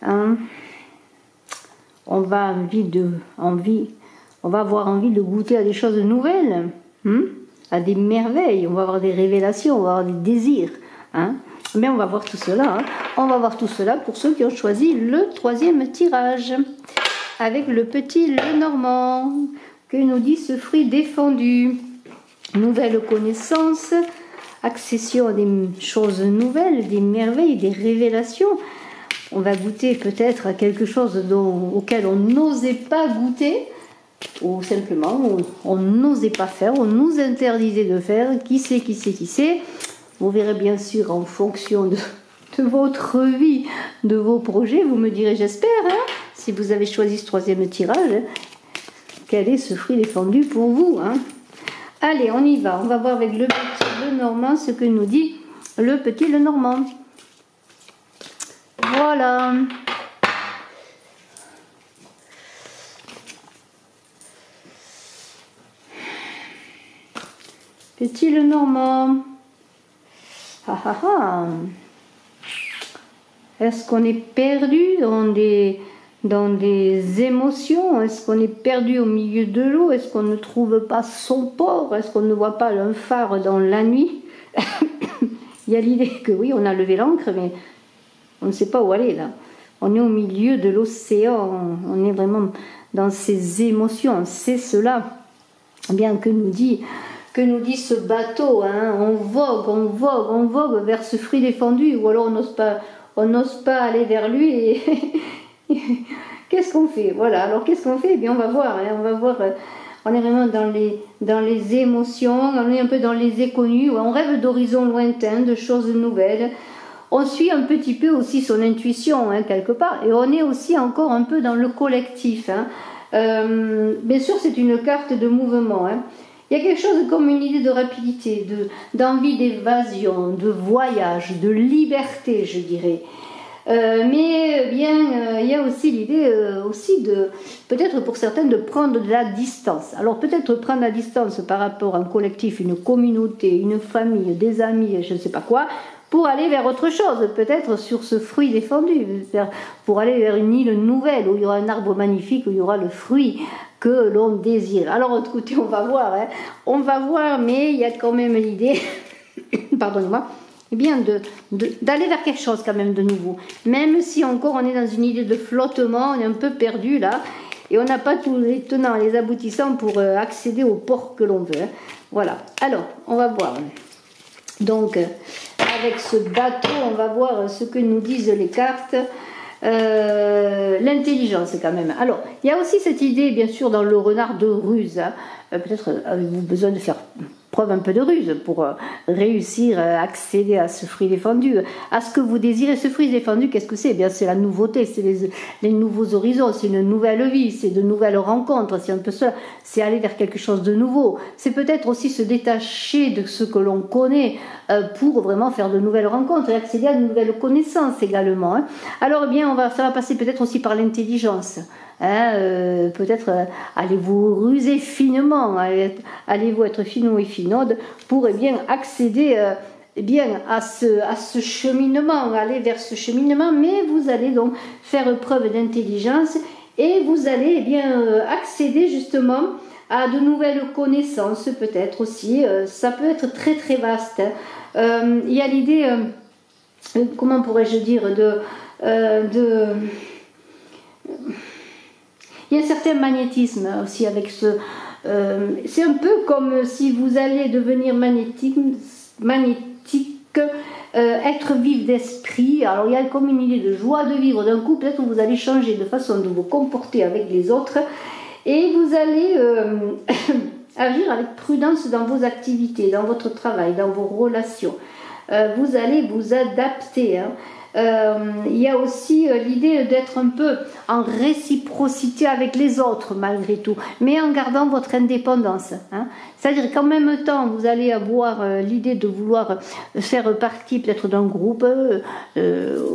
hein? On va avoir envie de goûter à des choses nouvelles, à des merveilles, on va avoir des révélations, on va avoir des désirs. Hein. Mais on va voir tout cela. Hein. On va voir tout cela pour ceux qui ont choisi le 3e tirage. Avec le petit Lenormand. Que nous dit ce fruit défendu? Nouvelle connaissance, accession à des choses nouvelles, des merveilles, des révélations. On va goûter peut-être à quelque chose auquel on n'osait pas goûter. Ou simplement on n'osait pas faire, on nous interdisait de faire, qui sait. Vous verrez bien sûr en fonction de votre vie, de vos projets, vous me direz j'espère, hein, si vous avez choisi ce 3e tirage, hein, quel est ce fruit défendu pour vous, hein. Allez, on y va, on va voir avec le petit Lenormand ce que nous dit le petit Lenormand. Voilà. Petit Lenormand. Est-ce qu'on est perdu dans des émotions? Est-ce qu'on est perdu au milieu de l'eau? Est-ce qu'on ne trouve pas son port? Est-ce qu'on ne voit pas un phare dans la nuit? Il y a l'idée que oui, on a levé l'ancre, mais on ne sait pas où aller là. On est au milieu de l'océan, on est vraiment dans ces émotions. C'est cela, bien que nous dit ce bateau, hein, on vogue vers ce fruit défendu, ou alors on n'ose pas aller vers lui et qu'est-ce qu'on fait? Voilà, alors qu'est-ce qu'on fait? Eh bien on va voir, hein, on est vraiment dans les émotions, on est un peu dans les inconnus, on rêve d'horizons lointains, de choses nouvelles, on suit un petit peu aussi son intuition, hein, quelque part, et on est aussi encore un peu dans le collectif, hein. Bien sûr c'est une carte de mouvement, hein. Il y a quelque chose comme une idée de rapidité, d'envie d'évasion, de voyage, de liberté, je dirais. Mais bien, il y a aussi l'idée de, peut-être pour certains, de prendre de la distance. Alors peut-être prendre la distance par rapport à un collectif, une communauté, une famille, des amis, je ne sais pas quoi, pour aller vers autre chose, peut-être sur ce fruit défendu, pour aller vers une île nouvelle où il y aura un arbre magnifique, où il y aura le fruit que l'on désire. Alors écoutez, on va voir, hein. On va voir, mais il y a quand même l'idée, pardonnez-moi, eh bien d'aller vers quelque chose quand même de nouveau. Même si encore on est dans une idée de flottement, on est un peu perdu là, et on n'a pas tous les tenants et les aboutissants pour accéder au port que l'on veut, hein. Voilà, alors on va voir. Donc avec ce bateau, on va voir ce que nous disent les cartes. L'intelligence quand même. Alors, il y a aussi cette idée, bien sûr, dans le renard de ruse, hein. Peut-être avez-vous besoin de faire preuve un peu de ruse pour réussir à accéder à ce fruit défendu, à ce que vous désirez. Ce fruit défendu, qu'est-ce que c'est? Eh bien, c'est la nouveauté, c'est les nouveaux horizons, c'est une nouvelle vie, c'est de nouvelles rencontres, c'est un peu ça, c'est aller vers quelque chose de nouveau. C'est peut-être aussi se détacher de ce que l'on connaît pour vraiment faire de nouvelles rencontres et accéder à de nouvelles connaissances également, hein. Alors, eh bien, ça va passer peut-être aussi par l'intelligence. Hein, peut-être allez-vous ruser finement, allez-vous être finot et finaude pour bien accéder bien à ce cheminement, aller vers ce cheminement, mais vous allez donc faire preuve d'intelligence et vous allez bien accéder justement à de nouvelles connaissances peut-être aussi. Ça peut être très très vaste, hein. Il y a l'idée, comment pourrais-je dire, il y a un certain magnétisme aussi avec ce... c'est un peu comme si vous allez devenir magnétique, être vif d'esprit. Alors il y a comme une idée de joie de vivre d'un coup. Peut-être que vous allez changer de façon de vous comporter avec les autres. Et vous allez agir avec prudence dans vos activités, dans votre travail, dans vos relations. Vous allez vous adapter, hein. Il y a aussi l'idée d'être un peu en réciprocité avec les autres malgré tout, mais en gardant votre indépendance, hein. C'est-à-dire qu'en même temps vous allez avoir l'idée de vouloir faire partie peut-être d'un groupe,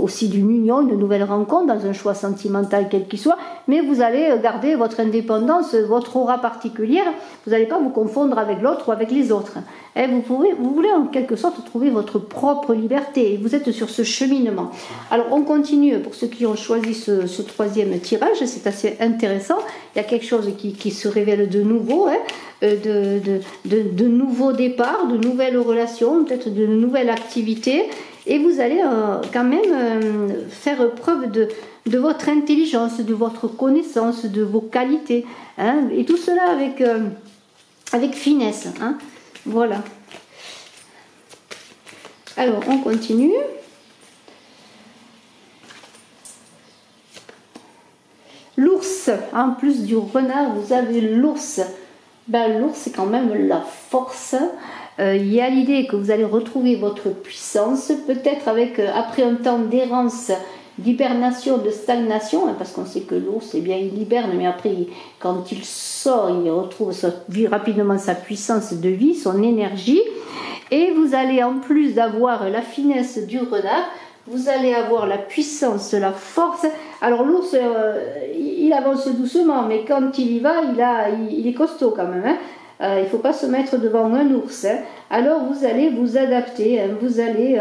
aussi d'une union, une nouvelle rencontre, dans un choix sentimental quel qu'il soit, mais vous allez garder votre indépendance, votre aura particulière. Vous n'allez pas vous confondre avec l'autre ou avec les autres, et vous voulez en quelque sorte trouver votre propre liberté, et vous êtes sur ce cheminement. Alors on continue pour ceux qui ont choisi ce troisième tirage, c'est assez intéressant. Il y a quelque chose qui se révèle de nouveau, hein, de nouveaux départs, de nouvelles relations, peut-être de nouvelles activités, et vous allez quand même faire preuve de votre intelligence, de votre connaissance, de vos qualités, hein, et tout cela avec finesse, hein. Voilà. Alors on continue. L'ours, en plus du renard, vous avez l'ours. Ben, l'ours, c'est quand même la force. Il y a l'idée que vous allez retrouver votre puissance, peut-être avec, après un temps d'errance, d'hibernation, de stagnation, hein, parce qu'on sait que l'ours, eh bien, il hiberne, mais après, quand il sort, il retrouve rapidement sa puissance de vie, son énergie. Et vous allez, en plus d'avoir la finesse du renard, vous allez avoir la puissance, la force. Alors l'ours, il avance doucement, mais quand il y va, il est costaud quand même, hein. Il ne faut pas se mettre devant un ours, hein. Alors vous allez vous adapter, hein. Vous allez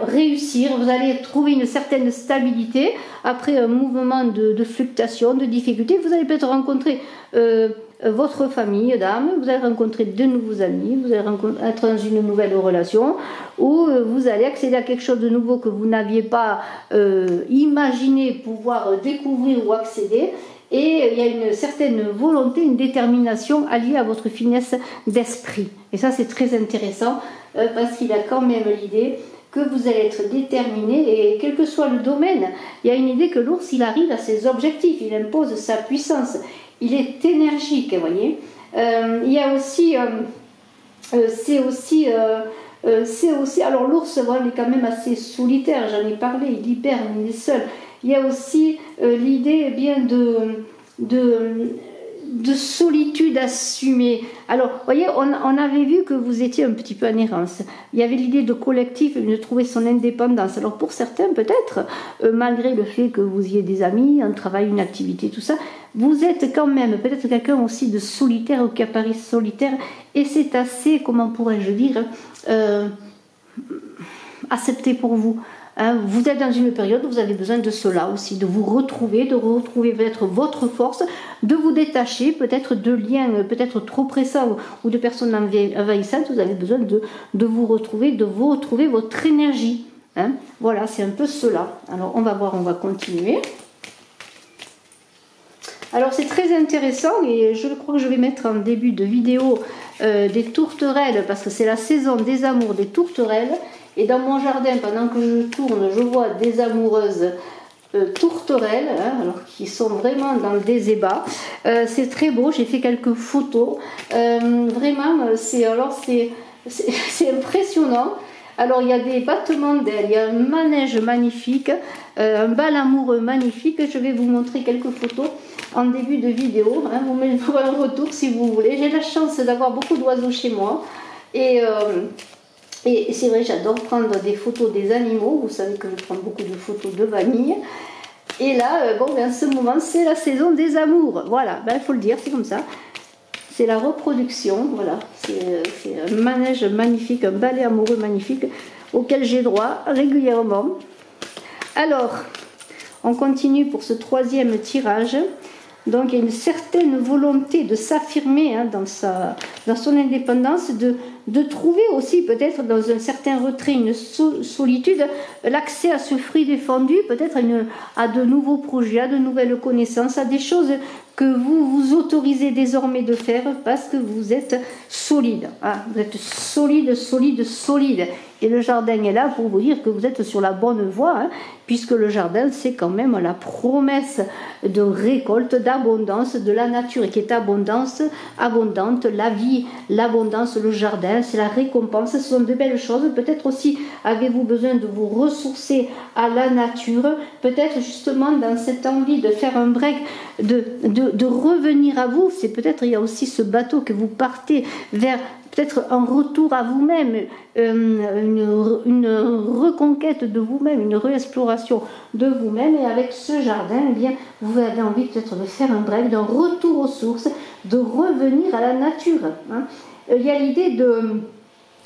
réussir, vous allez trouver une certaine stabilité après un mouvement de fluctuation, de difficulté. Vous allez peut-être rencontrer votre famille d'âme, vous allez rencontrer de nouveaux amis, vous allez être dans une nouvelle relation, où vous allez accéder à quelque chose de nouveau que vous n'aviez pas imaginé pouvoir découvrir ou accéder. Et il y a une certaine volonté, une détermination alliée à votre finesse d'esprit. Et ça, c'est très intéressant parce qu'il y a quand même l'idée que vous allez être déterminé, et quel que soit le domaine, il y a une idée que l'ours, il arrive à ses objectifs, il impose sa puissance, il est énergique, vous voyez. Il y a aussi, c'est aussi, alors l'ours, voilà, il est quand même assez solitaire, j'en ai parlé, il hiberne, il est seul. Il y a aussi l'idée, eh bien, de solitude assumée. Alors, vous voyez, on avait vu que vous étiez un petit peu en errance. Il y avait l'idée de collectif, de trouver son indépendance. Alors, pour certains, peut-être, malgré le fait que vous ayez des amis, un travail, une activité, tout ça, vous êtes quand même peut-être quelqu'un aussi de solitaire ou qui apparaît solitaire. Et c'est assez, comment pourrais-je dire, accepter pour vous. Hein, vous êtes dans une période où vous avez besoin de cela aussi, de vous retrouver peut-être votre force, de vous détacher peut-être de liens peut-être trop pressants ou de personnes envahissantes. Vous avez besoin de vous retrouver votre énergie. Hein. Voilà, c'est un peu cela. Alors on va voir, on va continuer. Alors c'est très intéressant et je crois que je vais mettre en début de vidéo des tourterelles parce que c'est la saison des amours des tourterelles. Et dans mon jardin, pendant que je tourne, je vois des amoureuses tourterelles, hein, alors qui sont vraiment dans des ébats. C'est très beau, j'ai fait quelques photos. Vraiment, c'est impressionnant. Alors il y a des battements d'ailes, il y a un manège magnifique, un bal amoureux magnifique. Je vais vous montrer quelques photos en début de vidéo. Hein, vous me ferez un retour si vous voulez. J'ai la chance d'avoir beaucoup d'oiseaux chez moi. Et c'est vrai, j'adore prendre des photos des animaux. Vous savez que je prends beaucoup de photos de vanille. Et là, en ce moment, c'est la saison des amours. Voilà, il faut le dire, c'est comme ça. C'est la reproduction, voilà. C'est un manège magnifique, un ballet amoureux magnifique auquel j'ai droit régulièrement. Alors, on continue pour ce troisième tirage. Donc il y a une certaine volonté de s'affirmer hein, dans son indépendance, de trouver aussi peut-être dans un certain retrait, une solitude, l'accès à ce fruit défendu, peut-être à de nouveaux projets, à de nouvelles connaissances, à des choses que vous vous autorisez désormais de faire parce que vous êtes solide. Hein, vous êtes solide, solide, solide. Et le jardin est là pour vous dire que vous êtes sur la bonne voie, hein, puisque le jardin, c'est quand même la promesse de récolte, d'abondance de la nature, qui est abondante, la vie, l'abondance, le jardin, c'est la récompense, ce sont de belles choses. Peut-être aussi avez-vous besoin de vous ressourcer à la nature, peut-être justement dans cette envie de faire un break, de revenir à vous. C'est peut-être, il y a aussi ce bateau que vous partez vers peut-être un retour à vous-même, une reconquête de vous-même, une réexploration de vous-même. Et avec ce jardin, eh bien, vous avez envie peut-être de faire un break, d'un retour aux sources, de revenir à la nature. Hein. Il y a l'idée de...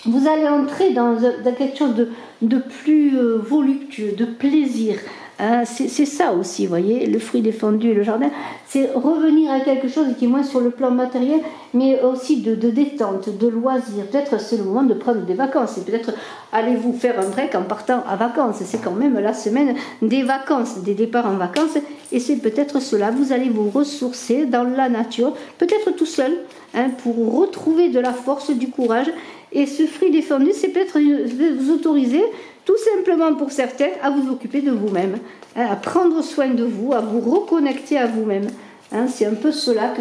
Vous allez entrer dans quelque chose de plus voluptueux, de plaisir. Hein, c'est ça aussi, vous voyez, le fruit défendu et le jardin, c'est revenir à quelque chose qui est moins sur le plan matériel, mais aussi de détente, de loisir. Peut-être c'est le moment de prendre des vacances, et peut-être allez-vous faire un break en partant à vacances. C'est quand même la semaine des vacances, des départs en vacances, et c'est peut-être cela. Vous allez vous ressourcer dans la nature, peut-être tout seul, hein, pour retrouver de la force, du courage. Et ce fruit défendu, c'est peut-être vous autoriser, tout simplement pour certains, à vous occuper de vous-même, hein, à prendre soin de vous, à vous reconnecter à vous-même. Hein, c'est un peu cela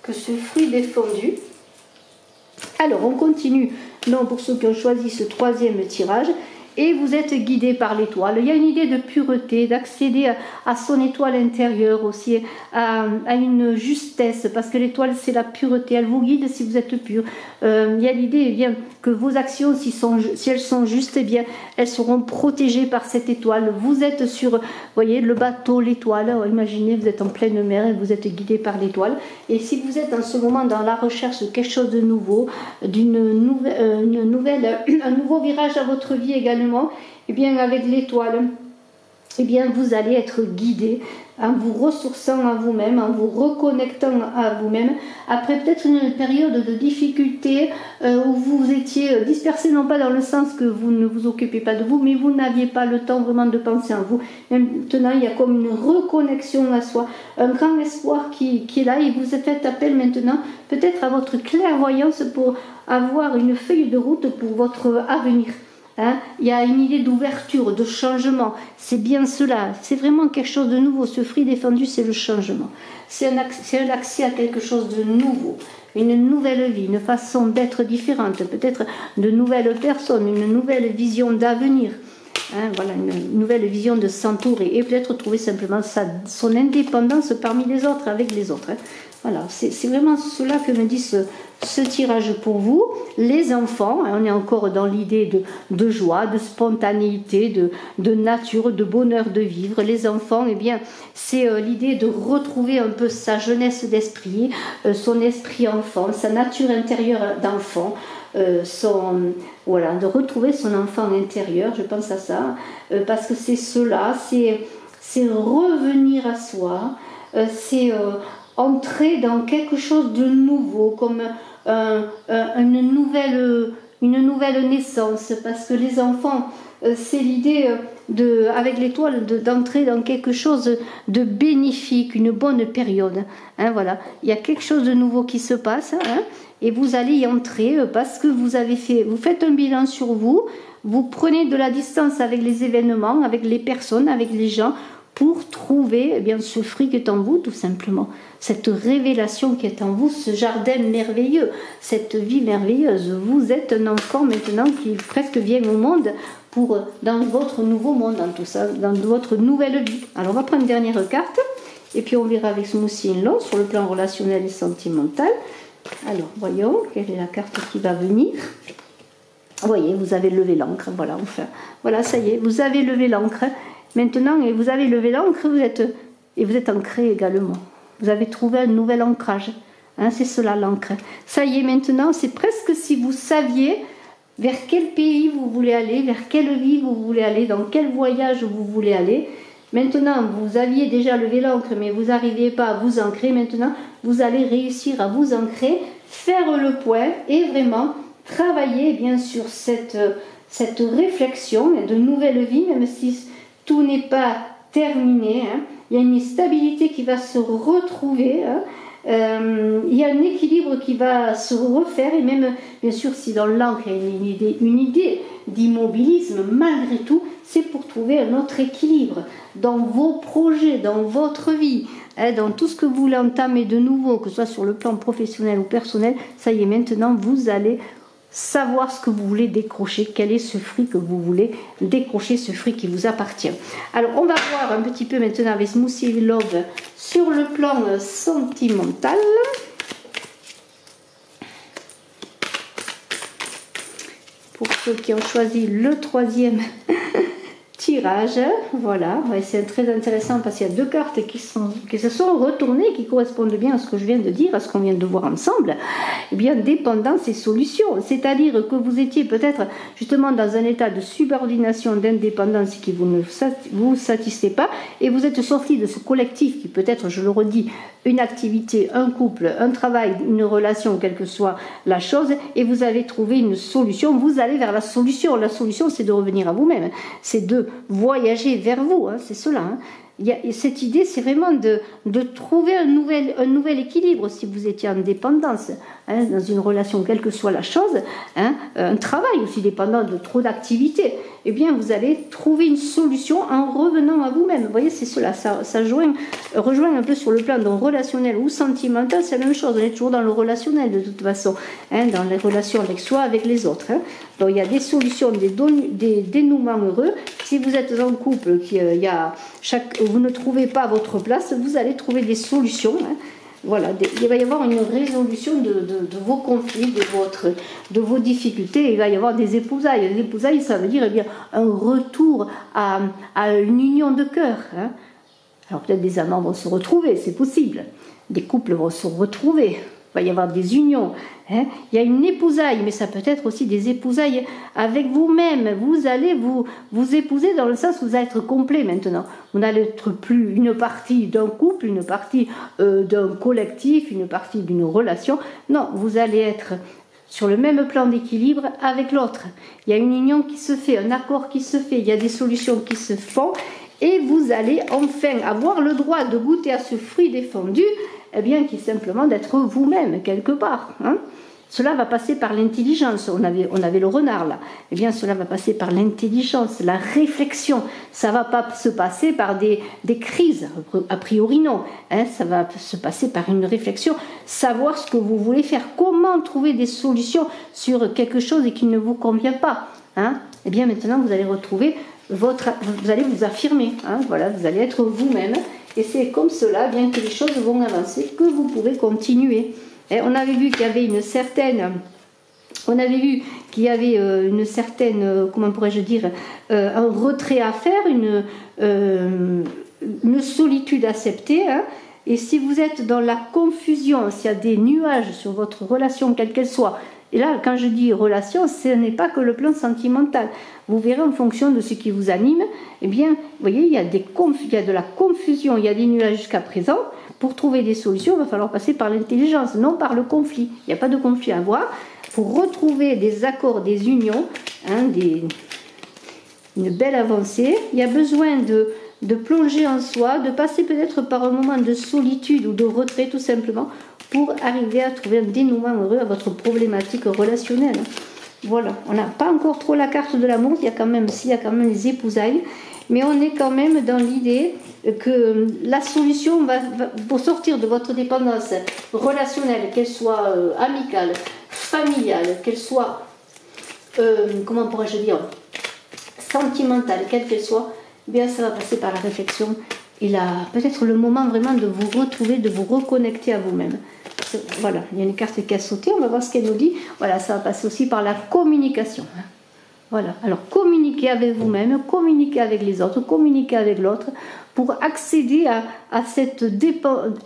que ce fruit défendu. Alors, on continue donc pour ceux qui ont choisi ce troisième tirage. Et vous êtes guidé par l'étoile. Il y a une idée de pureté, d'accéder à son étoile intérieure aussi, à une justesse, parce que l'étoile c'est la pureté, elle vous guide si vous êtes pur. Il y a l'idée eh bien, que vos actions, si elles sont justes, eh bien, elles seront protégées par cette étoile. Vous êtes sur, voyez, le bateau, l'étoile. Imaginez, vous êtes en pleine mer et vous êtes guidé par l'étoile. Et si vous êtes en ce moment dans la recherche de quelque chose de nouveau, un nouveau virage à votre vie également, et bien avec l'étoile, et bien vous allez être guidé en vous ressourçant à vous-même, en vous reconnectant à vous-même, après peut-être une période de difficulté où vous étiez dispersé, non pas dans le sens que vous ne vous occupez pas de vous, mais vous n'aviez pas le temps vraiment de penser à vous. Maintenant, il y a comme une reconnexion à soi, un grand espoir qui est là, et vous faites appel maintenant peut-être à votre clairvoyance pour avoir une feuille de route pour votre avenir. Hein, il y a une idée d'ouverture, de changement, c'est bien cela, c'est vraiment quelque chose de nouveau. Ce fruit défendu, c'est le changement, c'est un accès à quelque chose de nouveau, une nouvelle vie, une façon d'être différente, peut-être de nouvelles personnes, une nouvelle vision d'avenir, hein, voilà, une nouvelle vision de s'entourer et peut-être trouver simplement son indépendance parmi les autres, avec les autres. Hein. Voilà, c'est vraiment cela que me dit ce tirage pour vous. Les enfants, on est encore dans l'idée de joie, de spontanéité, de nature, de bonheur de vivre. Les enfants, eh bien, c'est l'idée de retrouver un peu sa jeunesse d'esprit, son esprit enfant, sa nature intérieure d'enfant. voilà, de retrouver son enfant intérieur, je pense à ça, parce que c'est cela, c'est revenir à soi, c'est entrer dans quelque chose de nouveau, comme une nouvelle naissance, parce que les enfants, c'est l'idée avec l'étoile d'entrer dans quelque chose de bénéfique, une bonne période. Hein, voilà. Il y a quelque chose de nouveau qui se passe, hein, et vous allez y entrer parce que vous faites un bilan sur vous, vous prenez de la distance avec les événements, avec les personnes, avec les gens, pour trouver eh bien, ce fruit qui est en vous, tout simplement. Cette révélation qui est en vous, ce jardin merveilleux, cette vie merveilleuse. Vous êtes un enfant maintenant qui presque vient au monde dans votre nouveau monde, dans tout ça, dans votre nouvelle vie. Alors on va prendre une dernière carte, et puis on verra avec Smoothie in Love sur le plan relationnel et sentimental. Alors, voyons, quelle est la carte qui va venir. Vous voyez, vous avez levé l'encre, voilà, enfin, voilà, ça y est, vous avez levé l'encre. Maintenant, et vous avez levé l'encre, vous êtes ancré également. Vous avez trouvé un nouvel ancrage. Hein, c'est cela l'encre. Ça y est, maintenant, c'est presque si vous saviez vers quel pays vous voulez aller, vers quelle vie vous voulez aller, dans quel voyage vous voulez aller. Maintenant, vous aviez déjà levé l'encre, mais vous n'arriviez pas à vous ancrer. Maintenant, vous allez réussir à vous ancrer, faire le point et vraiment travailler bien sûr cette réflexion de nouvelle vie, même si tout n'est pas terminé, hein. Il y a une stabilité qui va se retrouver, hein. Il y a un équilibre qui va se refaire, et même, bien sûr, si dans l'encre il y a une idée d'immobilisme, malgré tout, c'est pour trouver un autre équilibre dans vos projets, dans votre vie, hein, dans tout ce que vous voulez entamer de nouveau, que ce soit sur le plan professionnel ou personnel. Ça y est, maintenant, vous allez savoir ce que vous voulez décrocher, quel est ce fruit que vous voulez décrocher, ce fruit qui vous appartient. Alors, on va voir un petit peu maintenant avec Smoothie in Love sur le plan sentimental. Pour ceux qui ont choisi le troisième tirage, voilà, c'est très intéressant parce qu'il y a deux cartes qui se sont retournées, qui correspondent bien à ce que je viens de dire, à ce qu'on vient de voir ensemble. Eh bien, dépendance et solution, c'est-à-dire que vous étiez peut-être justement dans un état de subordination, d'indépendance qui ne vous satisfait pas, et vous êtes sorti de ce collectif qui peut être, je le redis, une activité, un couple, un travail, une relation, quelle que soit la chose, et vous avez trouvé une solution. Vous allez vers la solution. La solution, c'est de revenir à vous-même, c'est de voyager vers vous, hein, c'est cela. Hein. Cette idée, c'est vraiment de trouver un nouvel équilibre si vous étiez en dépendance, hein, dans une relation, quelle que soit la chose, hein, un travail aussi dépendant de trop d'activités. Eh bien, vous allez trouver une solution en revenant à vous-même. Vous voyez, c'est cela, ça rejoint un peu sur le plan relationnel ou sentimental, c'est la même chose. On est toujours dans le relationnel de toute façon, hein, dans les relations avec soi, avec les autres. Hein. Donc, il y a des solutions, des dénouements heureux. Si vous êtes en couple, vous ne trouvez pas votre place, vous allez trouver des solutions. Hein. Voilà, il va y avoir une résolution de vos conflits, de vos difficultés. Il va y avoir des épousailles. Les épousailles, ça veut dire eh bien, un retour à une union de cœur. Hein. Alors peut-être des amants vont se retrouver, c'est possible. Des couples vont se retrouver. Il va y avoir des unions. Hein. Il y a une épousaille, mais ça peut être aussi des épousailles avec vous-même. Vous allez vous épouser dans le sens où vous allez être complet maintenant. Vous n'allez être plus une partie d'un couple, une partie d'un collectif, une partie d'une relation. Non, vous allez être sur le même plan d'équilibre avec l'autre. Il y a une union qui se fait, un accord qui se fait, il y a des solutions qui se font. Et vous allez enfin avoir le droit de goûter à ce fruit défendu, eh bien, qui est simplement d'être vous-même, quelque part. Hein. Cela va passer par l'intelligence. On avait le renard, là. Eh bien, cela va passer par l'intelligence, la réflexion. Ça ne va pas se passer par des crises, a priori non. Hein. Ça va se passer par une réflexion, savoir ce que vous voulez faire, comment trouver des solutions sur quelque chose qui ne vous convient pas. Hein. Eh bien, maintenant, vous allez retrouver vous allez vous affirmer, hein, voilà, vous allez être vous-même, et c'est comme cela, bien que les choses vont avancer, que vous pouvez continuer. Et on avait vu qu'il y avait une certaine, comment pourrais-je dire, un retrait à faire, une solitude acceptée, hein, et si vous êtes dans la confusion, s'il y a des nuages sur votre relation, quelle qu'elle soit, Et là, quand je dis relation, ce n'est pas que le plan sentimental. Vous verrez en fonction de ce qui vous anime, eh bien, vous voyez, il y a de la confusion, il y a des nuages jusqu'à présent. Pour trouver des solutions, il va falloir passer par l'intelligence, non par le conflit. Il n'y a pas de conflit à avoir. Pour retrouver des accords, des unions, hein, une belle avancée, il y a besoin de plonger en soi, de passer peut-être par un moment de solitude ou de retrait tout simplement pour arriver à trouver un dénouement heureux à votre problématique relationnelle. Voilà, on n'a pas encore trop la carte de l'amour, il y a quand même les épousailles, mais on est quand même dans l'idée que la solution va pour sortir de votre dépendance relationnelle, qu'elle soit amicale, familiale, qu'elle soit, comment pourrais-je dire, sentimentale, quelle qu'elle soit, eh bien ça va passer par la réflexion et peut-être le moment vraiment de vous retrouver, de vous reconnecter à vous-même. Voilà, il y a une carte qui a sauté, on va voir ce qu'elle nous dit. Voilà, ça va passer aussi par la communication. Voilà, alors communiquer avec vous-même, communiquer avec les autres, communiquer avec l'autre pour accéder à cette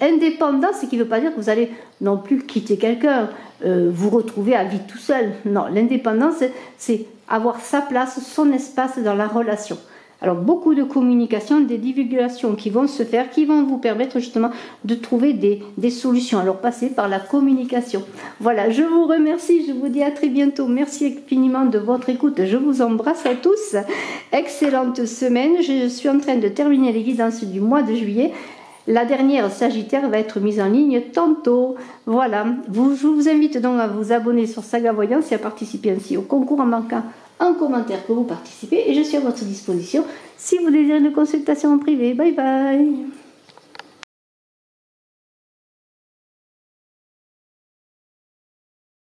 indépendance, ce qui ne veut pas dire que vous allez non plus quitter quelqu'un, vous retrouver à vie tout seul. Non, l'indépendance, c'est avoir sa place, son espace dans la relation. Alors beaucoup de communication, des divulgations qui vont se faire, qui vont vous permettre justement de trouver des solutions. Alors passez par la communication. Voilà, je vous remercie, je vous dis à très bientôt. Merci infiniment de votre écoute. Je vous embrasse à tous. Excellente semaine. Je suis en train de terminer les guidances du mois de juillet. La dernière Sagittaire va être mise en ligne tantôt. Voilà, je vous invite donc à vous abonner sur Saga Voyance et à participer ainsi au concours en marquant un commentaire que vous participez et je suis à votre disposition si vous désirez une consultation en privé. Bye bye.